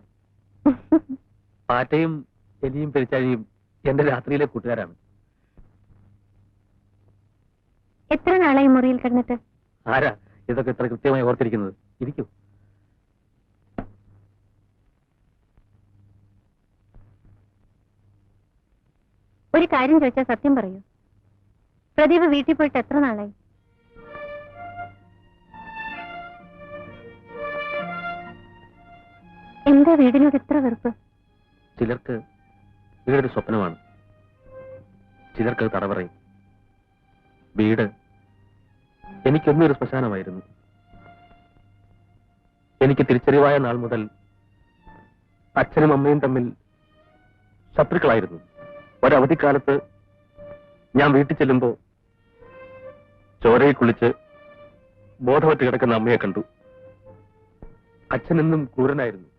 Speaker 3: പാറ്റയും എലിയും പെരിച്ചാഴിയും എന്റെ രാത്രിയിലെ കൂട്ടുകാരാണ്.
Speaker 2: എത്ര നാളായി മുറിയിൽ കിടന്നിട്ട്?
Speaker 3: ആരാ ഇതൊക്കെ ഇത്ര കൃത്യമായി ഓർത്തിരിക്കുന്നത്? ഇരിക്കൂ.
Speaker 2: ഒരു കാര്യം ചോദിച്ചാൽ സത്യം പറയൂ. പ്രദീപ് വീട്ടിൽ പോയിട്ട് എത്ര നാളായി? എന്താ വീടിനോട് എത്ര വെറുപ്പ്?
Speaker 3: ചിലർക്ക് വീടൊരു സ്വപ്നമാണ്, ചിലർക്ക് തടവറയും. വീട് എനിക്കൊന്നും ഒരു ശ്മശാനമായിരുന്നു. എനിക്ക് തിരിച്ചറിവായ നാൾ മുതൽ അച്ഛനും അമ്മയും തമ്മിൽ ശത്രുക്കളായിരുന്നു. ഒരവധിക്കാലത്ത് ഞാൻ വീട്ടിൽ ചെല്ലുമ്പോ ചോരയിൽ കുളിച്ച് ബോധവറ്റ് കിടക്കുന്ന അമ്മയെ കണ്ടു. അച്ഛനെന്നും ക്രൂരനായിരുന്നു.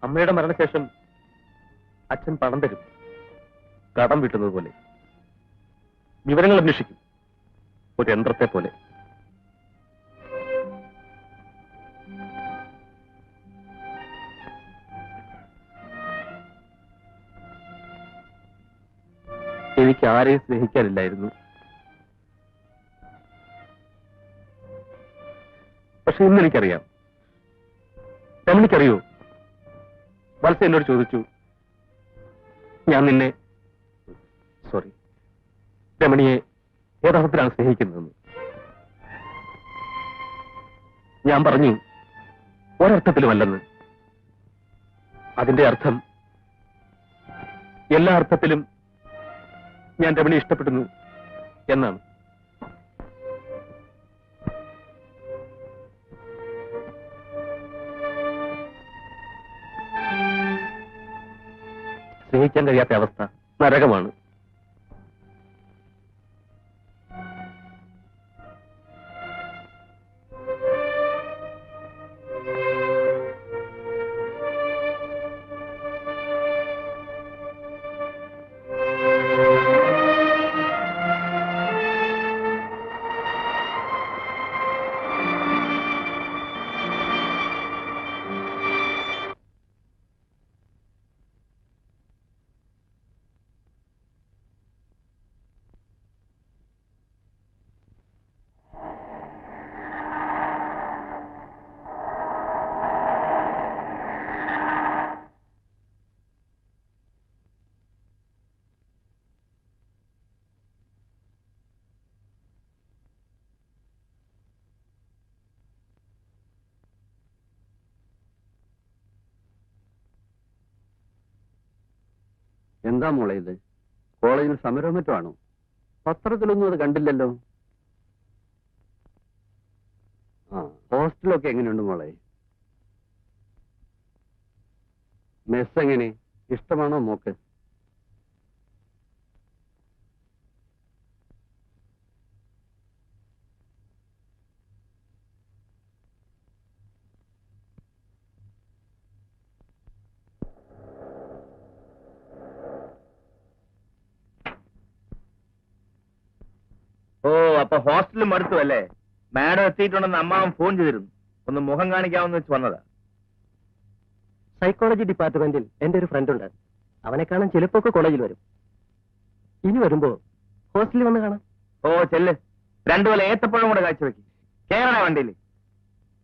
Speaker 3: അമ്മയുടെ മരണശേഷം അച്ഛൻ പണം തരും, കടം വീട്ടുന്നത് പോലെ. വിവരങ്ങൾ അന്വേഷിക്കും, ഒരു യന്ത്രത്തെ പോലെ. എനിക്ക് ആരെയും സ്നേഹിക്കാനില്ലായിരുന്നു. പക്ഷെ ഇന്നെനിക്കറിയാം. രമണിക്കറിയോ? വത്സ എന്നോട് ചോദിച്ചു, ഞാൻ നിന്നെ രമണിയെ ഏതർത്ഥത്തിലാണ് സ്നേഹിക്കുന്നതെന്ന്. ഞാൻ പറഞ്ഞു, ഒരർത്ഥത്തിലുമല്ലെന്ന്. അതിന്റെ അർത്ഥം എല്ലാ അർത്ഥത്തിലും ഞാൻ രമണി ഇഷ്ടപ്പെടുന്നു എന്നാണ്. സ്നേഹിക്കാൻ കഴിയാത്ത അവസ്ഥ നരകമാണ്.
Speaker 8: എന്താ മോളെ ഇത്? കോളേജിൽ സമരവും മറ്റുമാണോ? പത്രത്തിലൊന്നും അത് കണ്ടില്ലല്ലോ. ഹോസ്റ്റലൊക്കെ എങ്ങനെയുണ്ട് മോളെ? മെസ് എങ്ങനെ? ഇഷ്ടമാണോ മോക്ക്?
Speaker 6: ഓ, അപ്പൊ ഹോസ്റ്റലിൽ മടുത്തു അല്ലേ? മാഡം എത്തിയിട്ടുണ്ടെന്ന് അമ്മാവൻ ഫോൺ ചെയ്തിരുന്നു. ഒന്ന് മുഖം കാണിക്കാമെന്ന് വെച്ച് വന്നതാ.
Speaker 3: സൈക്കോളജി ഡിപ്പാർട്ട്മെന്റിൽ എന്റെ ഒരു ഫ്രണ്ട് ഉണ്ട്. അവനെ കാണാൻ ചിലപ്പോ കോളേജിൽ വരും. ഇനി വരുമ്പോ ഹോസ്റ്റലിൽ വന്ന് കാണാം.
Speaker 6: ഓ ചെല്ല്, രണ്ടുപോലെ ഏത്തപ്പഴം കൂടെ കാഴ്ചവെക്കും. കേരള വണ്ടിയിൽ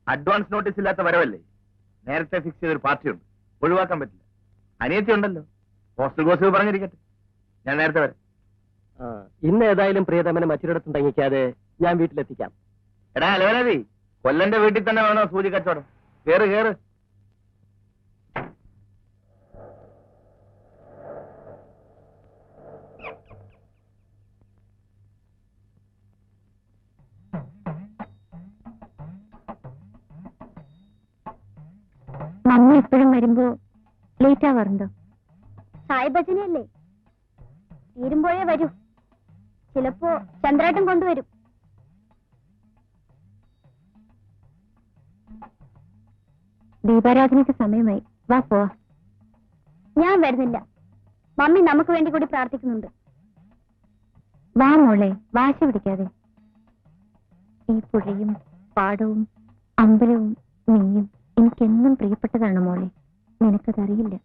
Speaker 6: അഡ്വാൻസ് നോട്ടീസ് ഇല്ലാത്ത വരവല്ലേ? നേരത്തെ ഫിക്സ് ചെയ്തൊരു പാർട്ടിയുണ്ട്, ഒഴിവാക്കാൻ പറ്റില്ല. അനിയത്തി ഉണ്ടല്ലോ. ഹോസ്റ്റൽ ഗോസിപ്പ് പറഞ്ഞിരിക്കട്ടെ, ഞാൻ നേരത്തെ വരാം.
Speaker 3: ഇന്ന് ഏതായാലും പ്രിയതമനെ മറ്റൊരിടത്തും തങ്ങിക്കാതെ ഞാൻ വീട്ടിലെത്തിക്കാം.
Speaker 6: എടാ അലോനതി, കൊല്ലന്റെ വീട്ടിൽ തന്നെ വേണോ സൂചി കച്ചവടം? കേറ് കേറ്.
Speaker 2: മമ്മി എപ്പോഴും വരുമ്പോ ലേറ്റ് ആവാറുണ്ടോ? സായി ഭജനയല്ലേ, തീരുമ്പോഴേ വരൂ. ചിലപ്പോ ചന്ദ്രാട്ടം കൊണ്ടുവരും. ദീപാരാധനയ്ക്ക് സമയമായി, വാ പോവാ.
Speaker 7: ഞാൻ വരുന്നില്ല. മമ്മി നമുക്ക് വേണ്ടി കൂടി പ്രാർത്ഥിക്കുന്നുണ്ട്.
Speaker 2: വാ മോളെ, വാശി പിടിക്കാതെ. ഈ പുഴയും പാടവും അമ്പലവും നീയും എനിക്കെന്നും പ്രിയപ്പെട്ടതാണ് മോളെ. നിനക്കതറിയില്ല.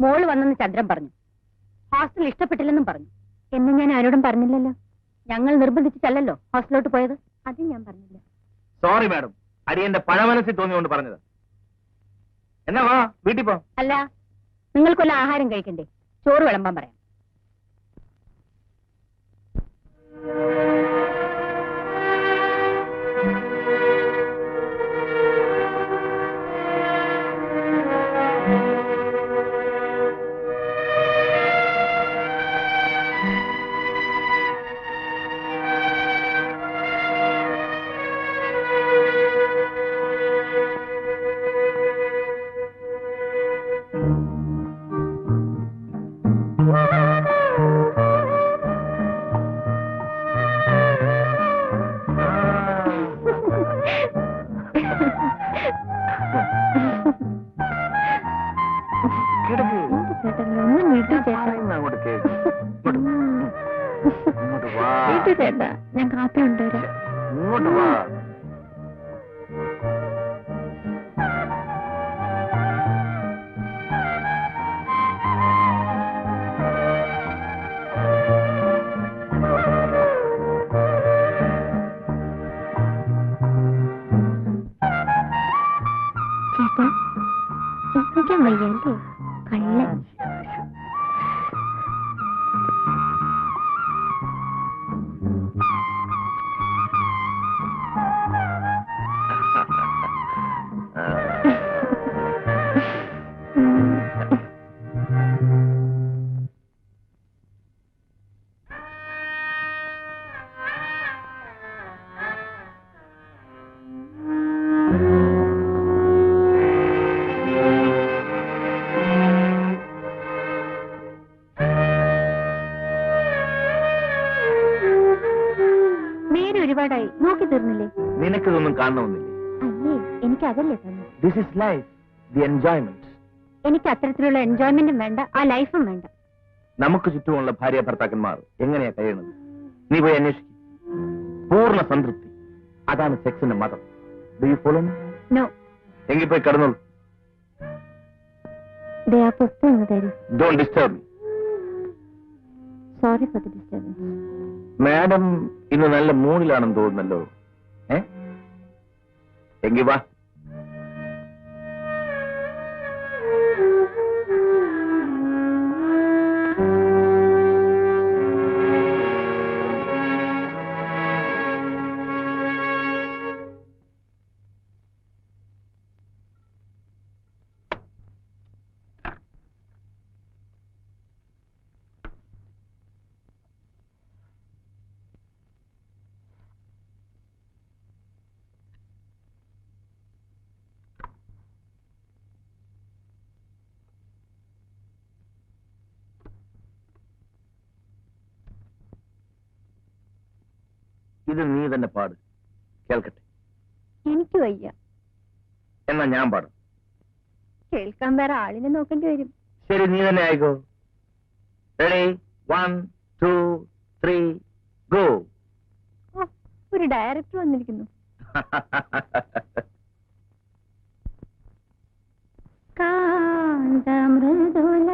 Speaker 7: മോള് വന്നെന്ന് ചന്ദ്രൻ പറഞ്ഞു. ഹോസ്റ്റൽ ഇഷ്ടപ്പെട്ടില്ലെന്നും പറഞ്ഞു.
Speaker 2: എന്ന് ഞാൻ ആരോടും പറഞ്ഞില്ലല്ലോ.
Speaker 7: ഞങ്ങൾ നിർബന്ധിച്ചിട്ടല്ലോ ഹോസ്റ്റലിലോട്ട് പോയത്.
Speaker 2: അത് ഞാൻ പറഞ്ഞില്ല.
Speaker 6: സോറി മാഡം, അടിയന്റെ പഴമനസ്സിൽ തോന്നിയോണ്ട് പറഞ്ഞത്. എന്നാ വാ വീട്ടിൽ പോ.
Speaker 7: അല്ല, നിങ്ങൾക്കൊല്ല ആഹാരം കഴിക്കണ്ടേ? ചോറ് വിളമ്പാൻ പറയാം.
Speaker 2: ചേട്ടാ, ഞാൻ കാപ്പി കൊണ്ടുവരാം.
Speaker 6: ഇങ്ങോട്ട് വാ.
Speaker 2: ചേട്ടാ, ഇരിക്കാൻ വയ്യല്ലേ? കള്ളൻ. ഒരുപാടായി നോക്കി തീർന്നില്ലേ?
Speaker 6: നിനക്കിതൊന്നും കാണണമെന്നില്ലേ?
Speaker 2: അയ്യേ, എനിക്ക് അതല്ലേ തന്നെ.
Speaker 6: This is life, the enjoyment.
Speaker 2: എനിക്ക് അത്തരത്തിലുള്ള എൻജോയ്മെന്റും വേണ്ട, ആ ലൈഫും വേണ്ട.
Speaker 6: നമുക്ക് ചുറ്റുമുള്ള ഭാര്യ ഭർത്താക്കന്മാർ എങ്ങനെയാ കഴിയണത്? നീ പോയി അന്വേഷിക്കും. പൂർണ്ണ സംതൃപ്തി, അതാണ് സെക്സിന്റെ മതം. Do you follow me?
Speaker 2: No.
Speaker 6: എങ്കിൽ പോയി കിടന്നോളൂ.
Speaker 2: പുസ്തകം തരൂ.
Speaker 6: Don't disturb me.
Speaker 2: Sorry for the disturbance.
Speaker 6: Madam ഇന്ന് നല്ല മൂഡിലാണെന്ന് തോന്നുന്നല്ലോ. എങ്കിൽ വാ. ഇത് നീ തന്നെ പാട്, കേൾക്കട്ടെ.
Speaker 2: എനിക്ക് വയ്യ.
Speaker 6: എന്നാ ഞാൻ പാടും.
Speaker 2: കേൾക്കാൻ വേറെ ആളിനെ നോക്കേണ്ടി വരും.
Speaker 6: ശരി, നീ തന്നെ ആയിക്കോ. Ready, 1 2 3 go.
Speaker 2: ഒരു ഡയറക്ടർ വന്നിരിക്കുന്നു. കാന്തമൃദുല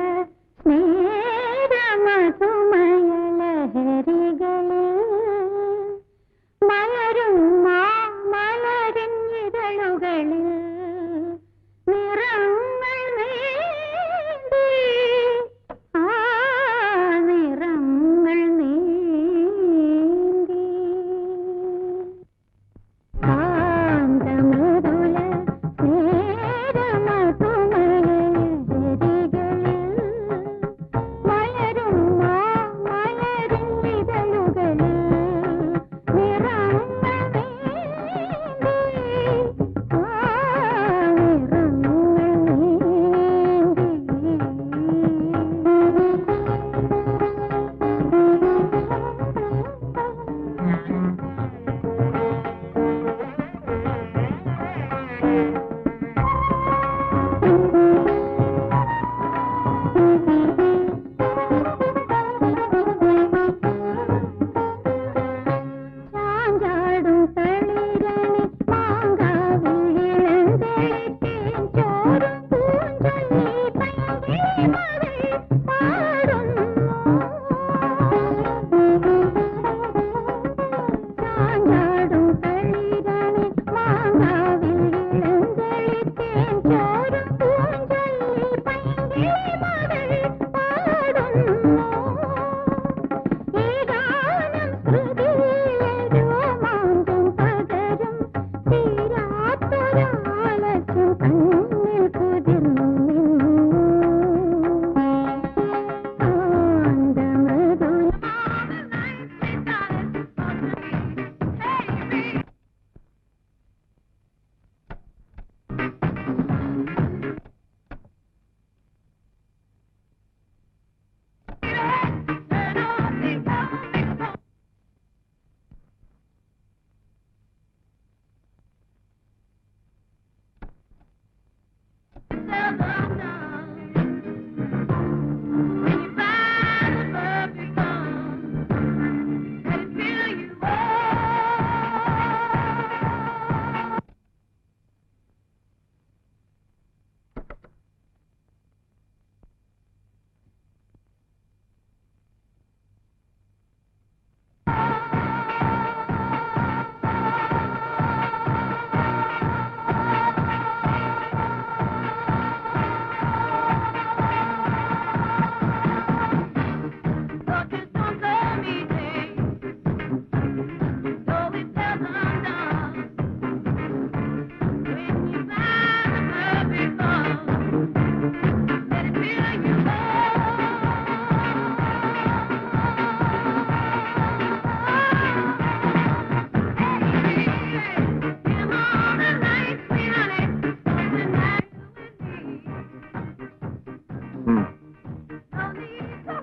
Speaker 2: സ്നേഹമധുമയലഹരികളിൽ മലരും മലരിഞ്ഞിതളുകളിൽ നിറങ്ങൾ നീന്തി, ആ നിറങ്ങൾ നീന്തി. കാന്തമൃദുല സ്നേഹമധുമയലഹരികളിൽ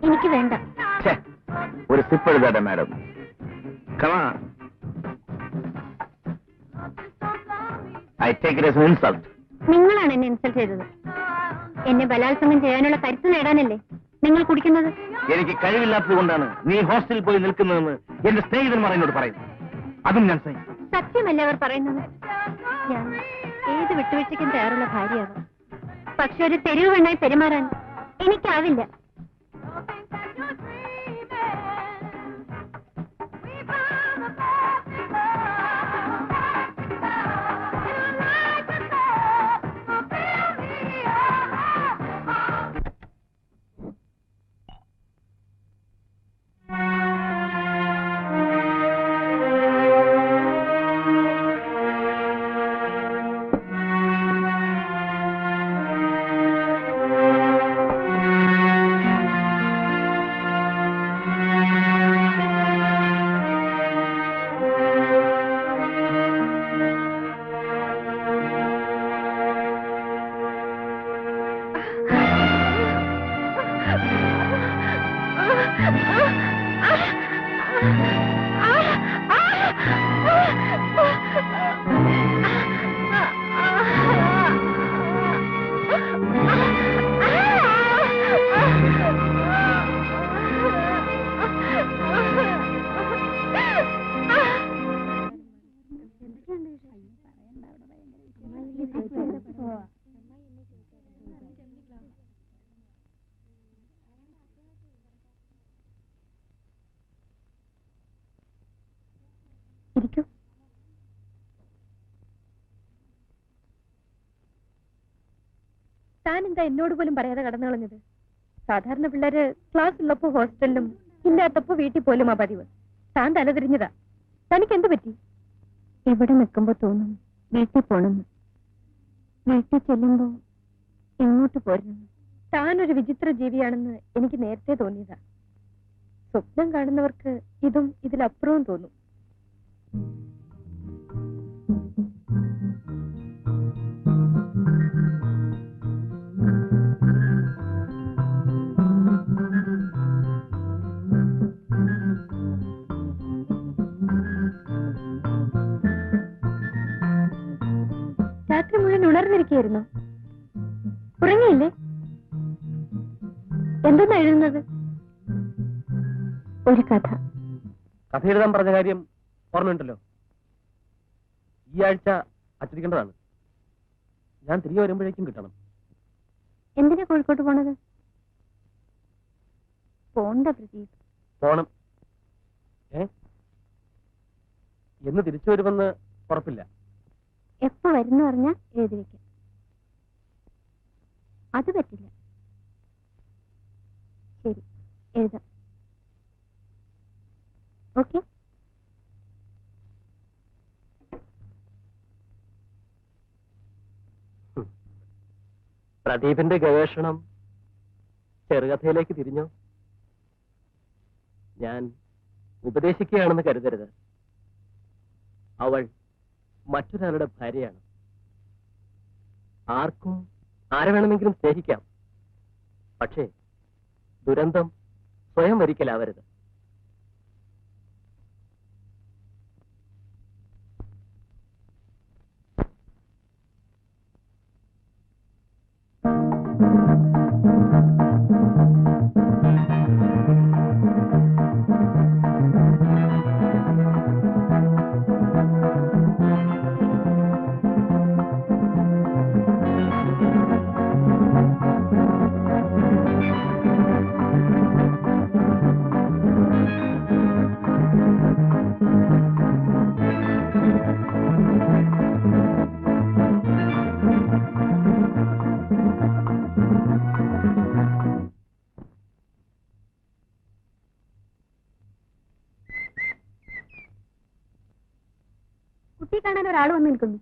Speaker 7: എനിക്ക് വേണ്ട.
Speaker 6: ഒരു സിപ്പ് എഴുതാട്ടെ madam. Come I take it as an insult.
Speaker 7: നിങ്ങളാണ് എന്നെ ഇൻസൾട്ട് ചെയ്തത്. എന്നെ ബലാത്സംഗം ചെയ്യാനുള്ള കരുത്ത് നേടാനല്ലേ നിങ്ങൾ കുടിക്കുന്നത്?
Speaker 6: എനിക്ക് കഴിവില്ലാത്തത് കൊണ്ടാണ് നീ ഹോസ്റ്റലിൽ പോയി നിൽക്കുന്നതെന്ന് എന്റെ സ്നേഹിതന്മാർ എന്നോട് പറയുന്നു. അതും ഞാൻ സഹിക്കും.
Speaker 7: സത്യമല്ലേ അവർ പറയുന്നത്? ഞാൻ ഏത് വിട്ടുവീഴ്ചയ്ക്കും തയ്യാറുള്ള ഭാര്യയാകാം. പക്ഷെ ഒരു തെരുവ് പെണ്ണായി പെരുമാറാൻ എനിക്കാവില്ല. ഇരിക്കൂ.
Speaker 2: താൻ എന്താ എന്നോട് പോലും പറയാതെ കടന്നു കളഞ്ഞത്? സാധാരണ പിള്ളേര് ക്ലാസ് ഉള്ളപ്പോ ഹോസ്റ്റലിലും ഇല്ലാത്തപ്പോ വീട്ടിൽ പോലും ആ പതിവ്. താൻ തലതിരിഞ്ഞതാ. തനിക്ക് എന്ത് പറ്റി?
Speaker 7: ഇവിടെ നിൽക്കുമ്പോ തോന്നും വീട്ടിൽ പോണെന്ന്. വീട്ടിൽ ചെല്ലുമ്പോ എങ്ങോട്ട് പോരുന്നു?
Speaker 2: താനൊരു വിചിത്ര ജീവിയാണെന്ന് എനിക്ക് നേരത്തെ തോന്നിയതാ. സ്വപ്നം കാണുന്നവർക്ക് ഇതും ഇതിലപ്പുറവും തോന്നും. ഞാൻ ഉണർന്നിരിക്കുകയായിരുന്നു. ഉറങ്ങിയില്ലേ? എന്തെന്നാ എഴുതുന്നത്? ഒരു കഥ.
Speaker 3: കഥ എഴുതാൻ പറഞ്ഞ കാര്യം ഓർമ്മയുണ്ടല്ലോ. ഈ ആഴ്ച അച്ചടിക്കേണ്ടതാണ്. ഞാൻ തിരികെ വരുമ്പോഴേക്കും കിട്ടണം.
Speaker 2: എന്തിനാ കോഴിക്കോട്ട് പോണത്? പോണ്ട പ്രദീപ്.
Speaker 3: പോണം. എന്ന് തിരിച്ചു വരുമെന്ന് ഉറപ്പില്ല.
Speaker 2: എപ്പോ വരുന്നു പറഞ്ഞാ എഴുതി വെക്കാം. അത് പറ്റില്ല. ശരി, എഴുതാം. ഓക്കെ.
Speaker 3: പ്രദീപിന്റെ ഗവേഷണം ചെറുകഥയിലേക്ക് തിരിഞ്ഞോ? ഞാൻ ഉപദേശിക്കുകയാണെന്ന് കരുതരുത്. അവൾ മറ്റൊരാളുടെ ഭാര്യയാണ്. ആർക്കും ആരെ വേണമെങ്കിലും സ്നേഹിക്കാം. പക്ഷേ ദുരന്തം സ്വയം വരിക്കലാവരുത്.
Speaker 2: കുട്ടി കാണാൻ ഒരാൾ വന്ന് നിൽക്കുന്നു.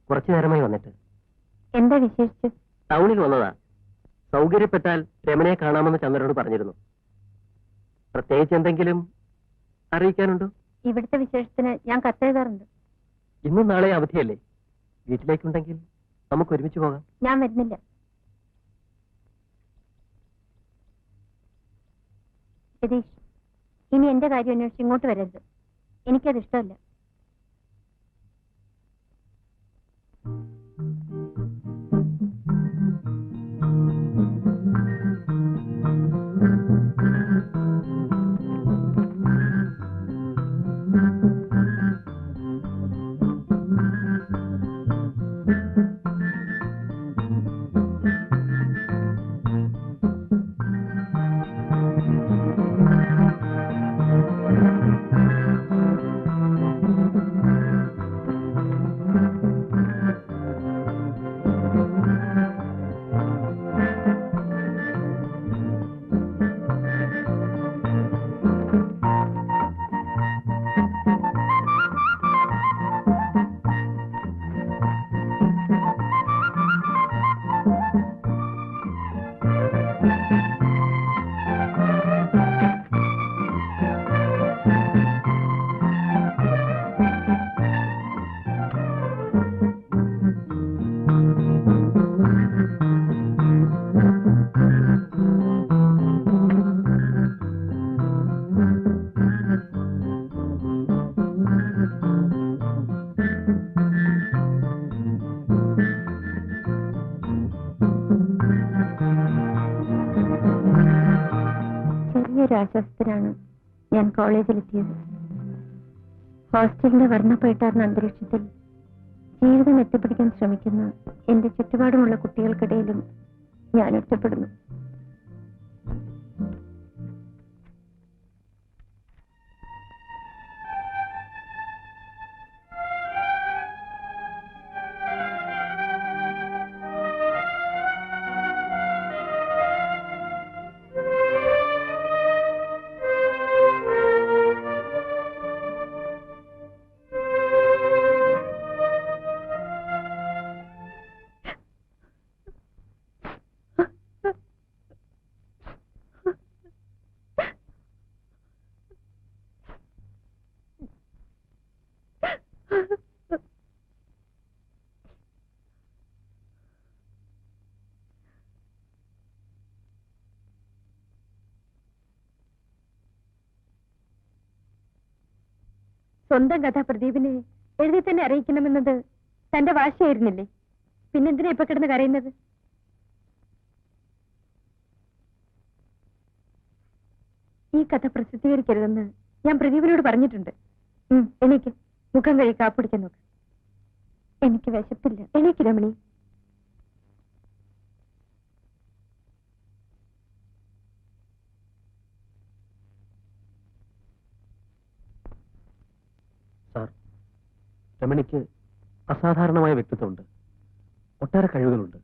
Speaker 3: കുറച്ചു നേരമായി വന്നിട്ട്.
Speaker 2: എന്താ വിശേഷിച്ച്?
Speaker 3: ടൗണിൽ വന്നതാ. സൗകര്യപ്പെട്ടാൽ രമണയെ കാണാമെന്ന് ചന്ദ്രനോട് പറഞ്ഞിരുന്നു. പ്രത്യേകിച്ച് എന്തെങ്കിലും അറിയിക്കാനുണ്ടോ?
Speaker 2: ഇവിടുത്തെ വിശേഷത്തിന് ഞാൻ കത്തെഴുതാറുണ്ട്.
Speaker 3: ഇന്നും നാളെ അവധിയല്ലേ? വീട്ടിലേക്കുണ്ടെങ്കിൽ നമുക്ക് ഒരുമിച്ച് പോകാം.
Speaker 2: ഞാൻ വരുന്നില്ല. രതീഷ്, ഇനി എന്റെ കാര്യം അന്വേഷിച്ച് ഇങ്ങോട്ട് വരരുത്. എനിക്കത് ഇഷ്ടമല്ല. ആശ്വാസത്തിലാണ് ഞാൻ കോളേജിലെത്തിയത്. ഹോസ്റ്റലിന്റെ വർണ്ണപ്പേട്ടാർന്ന അന്തരീക്ഷത്തിൽ ജീവിതം എത്തിപ്പിടിക്കാൻ ശ്രമിക്കുന്ന എന്റെ ചുറ്റുപാടുമുള്ള കുട്ടികൾക്കിടയിലും ഞാൻ ഒറ്റപ്പെടുന്നു. സ്വന്തം കഥ പ്രദീപിനെ എഴുതി തന്നെ അറിയിക്കണമെന്നത് തന്റെ വാശിയായിരുന്നില്ലേ? പിന്നെന്തിനാ ഇപ്പൊ കിടന്ന് കരയുന്നത്? ഈ കഥ പ്രസിദ്ധീകരിക്കരുതെന്ന് ഞാൻ പ്രദീപിനോട് പറഞ്ഞിട്ടുണ്ട്. എനിക്ക് മുഖം കഴി കാപ്പിടിക്കാൻ നോക്ക്. എനിക്ക് വിശപ്പില്ല. എനിക്ക് രമണി.
Speaker 3: സാർ, രമണിക്ക് അസാധാരണമായ വ്യക്തിത്വമുണ്ട്, ഒട്ടേറെ കഴിവുകളുണ്ട്.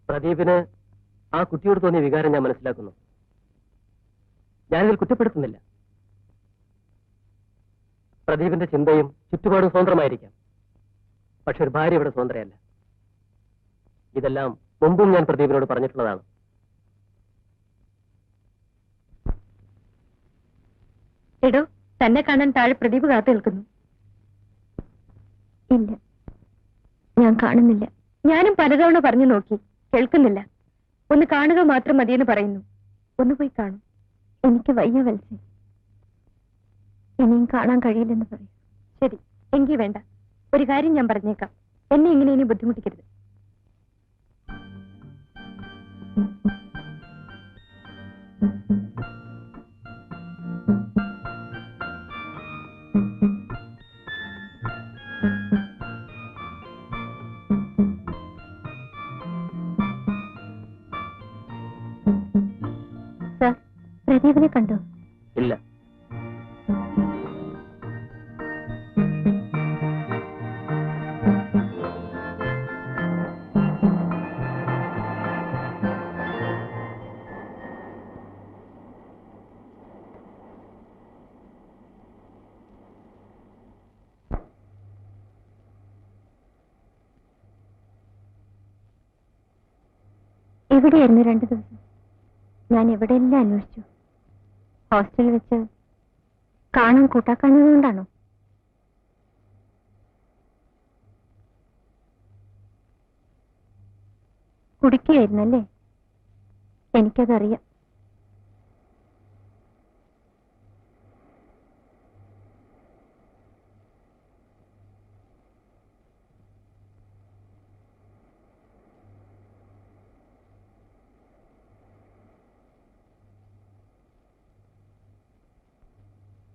Speaker 3: പ്രദീപിന് ആ കുട്ടിയോട് തോന്നിയ വികാരം ഞാൻ മനസ്സിലാക്കുന്നു. ഞാനിതിൽ കുറ്റപ്പെടുത്തുന്നില്ല. പ്രദീപിന്റെ ചിന്തയും ചുറ്റുപാടും സ്വതന്ത്രമായിരിക്കാം, പക്ഷെ ഒരു ഭാര്യ ഇവിടെ സ്വതന്ത്രയല്ല. ഇതെല്ലാം മുമ്പും ഞാൻ പ്രദീപിനോട് പറഞ്ഞിട്ടുള്ളതാണ്.
Speaker 2: എടോ, തന്നെ കാണാൻ താഴെ പ്രദീപ് കാത്തു നിൽക്കുന്നു. ഇല്ല, ഞാൻ കാണുന്നില്ല. ഞാനും പലതവണ പറഞ്ഞു നോക്കി, കേൾക്കുന്നില്ല. ഒന്ന് കാണുക മാത്രം മതിയെന്ന് പറയുന്നു. ഒന്ന് പോയി കാണും. എനിക്ക് വയ്യ വത്സേ. ഇനിയും കാണാൻ കഴിയില്ലെന്ന് പറയും. ശരി, എങ്കിൽ വേണ്ട. ഒരു കാര്യം ഞാൻ പറഞ്ഞേക്കാം, എന്നെ ഇങ്ങനെ ഇനി ബുദ്ധിമുട്ടിക്കരുത്. സാർ, പ്രദീപിനെ കണ്ടോ?
Speaker 3: ഇല്ല.
Speaker 2: എവിടെയായിരുന്നു 2 ദിവസം? ഞാൻ എവിടെയെല്ലാം അന്വേഷിച്ചു. ഹോസ്റ്റലിൽ വെച്ച് കാണാൻ കൂട്ടാക്കാഞ്ഞതുകൊണ്ടാണോ? കുടിക്കുകയായിരുന്നല്ലേ? എനിക്കതറിയാം.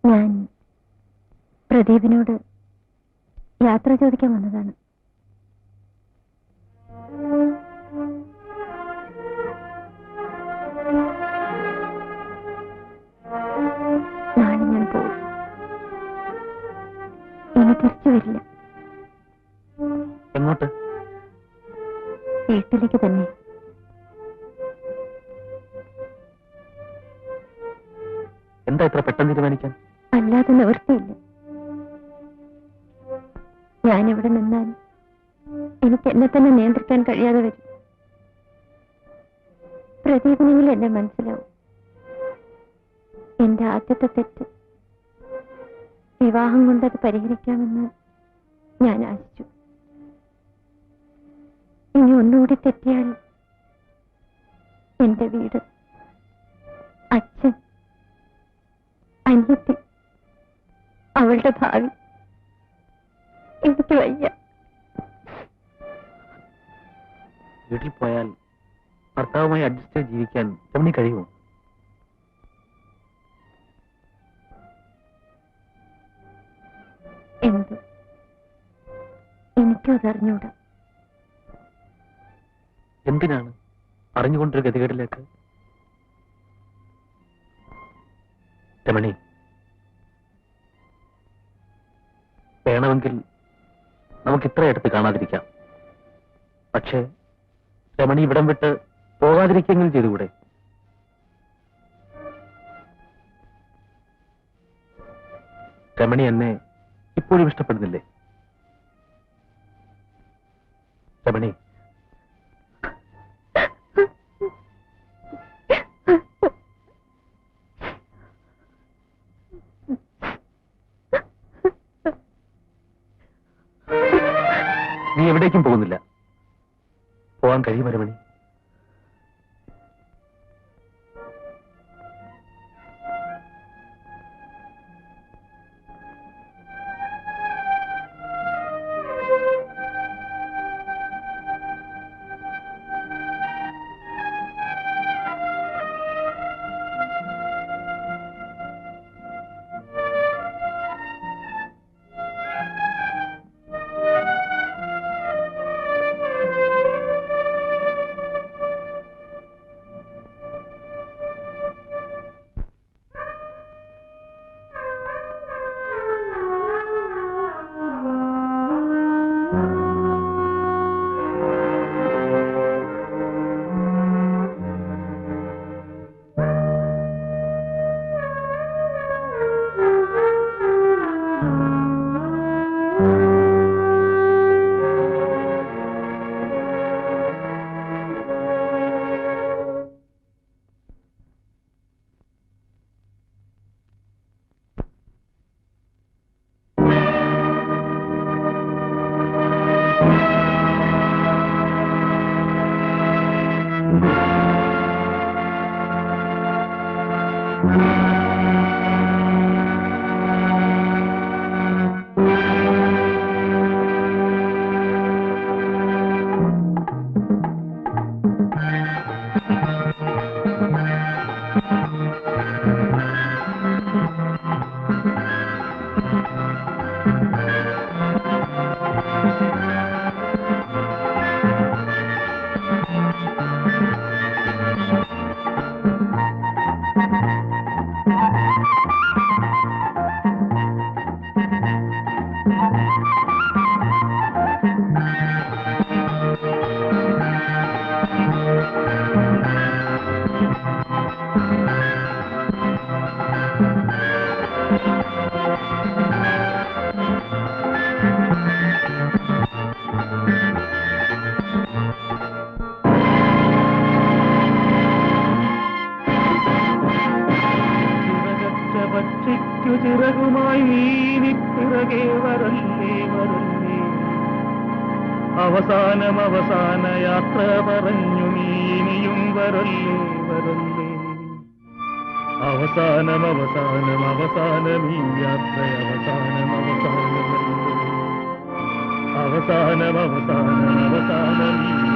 Speaker 2: ഞാൻ പ്രദീപിനോട് യാത്ര ചോദിക്കാൻ വന്നതാണ്. നാളെ ഞാൻ പോകും. ഇനി തിരിച്ചു വരില്ല.
Speaker 3: എങ്ങോട്ട്?
Speaker 2: വീട്ടിലേക്ക് തന്നെ.
Speaker 3: എന്താ ഇത്ര പെട്ടെന്ന് തീരുമാനിക്കാൻ?
Speaker 2: അല്ലാതെ നിവൃത്തിയില്ല. ഞാനിവിടെ നിന്നാൽ എനിക്ക് എന്നെ തന്നെ നിയന്ത്രിക്കാൻ കഴിയാതെ വരും. പ്രദീപിനെങ്കിലും എന്നെ മനസ്സിലാവും. എന്റെ ആദ്യത്തെ തെറ്റ്. വിവാഹം കൊണ്ടത് പരിഹരിക്കാമെന്ന് ഞാൻ ആശിച്ചു. ഇനി ഒന്നുകൂടി തെറ്റിയാൽ എന്റെ വീട്, അച്ഛൻ, അനിയത്തി, അവളുടെ ഭാവി, എനിക്ക് വയ്യ.
Speaker 3: വീട്ടിൽ പോയാൽ ഭർത്താവുമായി അഡ്ജസ്റ്റ് ചെയ്ത് ജീവിക്കാൻ രമണി കഴിയുമോ?
Speaker 2: എന്ത്? എനിക്കും അതറിഞ്ഞൂടാ.
Speaker 3: എന്തിനാണ് അറിഞ്ഞുകൊണ്ടൊരു ഗതികേടിലേക്ക്? രമണി, വേണമെങ്കിൽ നമുക്ക് ഇത്ര അടുത്ത് കാണാതിരിക്കാം. പക്ഷേ രമണി ഇവിടം വിട്ട് പോകാതിരിക്കെങ്കിലും ചെയ്തുകൂടെ? രമണി എന്നെ ഇപ്പോഴും ഇഷ്ടപ്പെടുന്നില്ലേ? രമണി, നീ എവിടേക്കും പോകുന്നില്ല. പോകാൻ കഴിയുമോ രമണി?
Speaker 1: പക്ഷിക്കു ചിറകുമായി നീനി പിറകെ വരല്ലേ വരല്ലേ അവസാനം അവസാന യാത്ര പറഞ്ഞു നീ ഇനിയും വരല്ലേ വരല്ലേ അവസാനം അവസാനം അവസാനം ഈ യാത്ര അവസാനം അവസാനം അവസാനം അവസാനം അവസാനം ഈ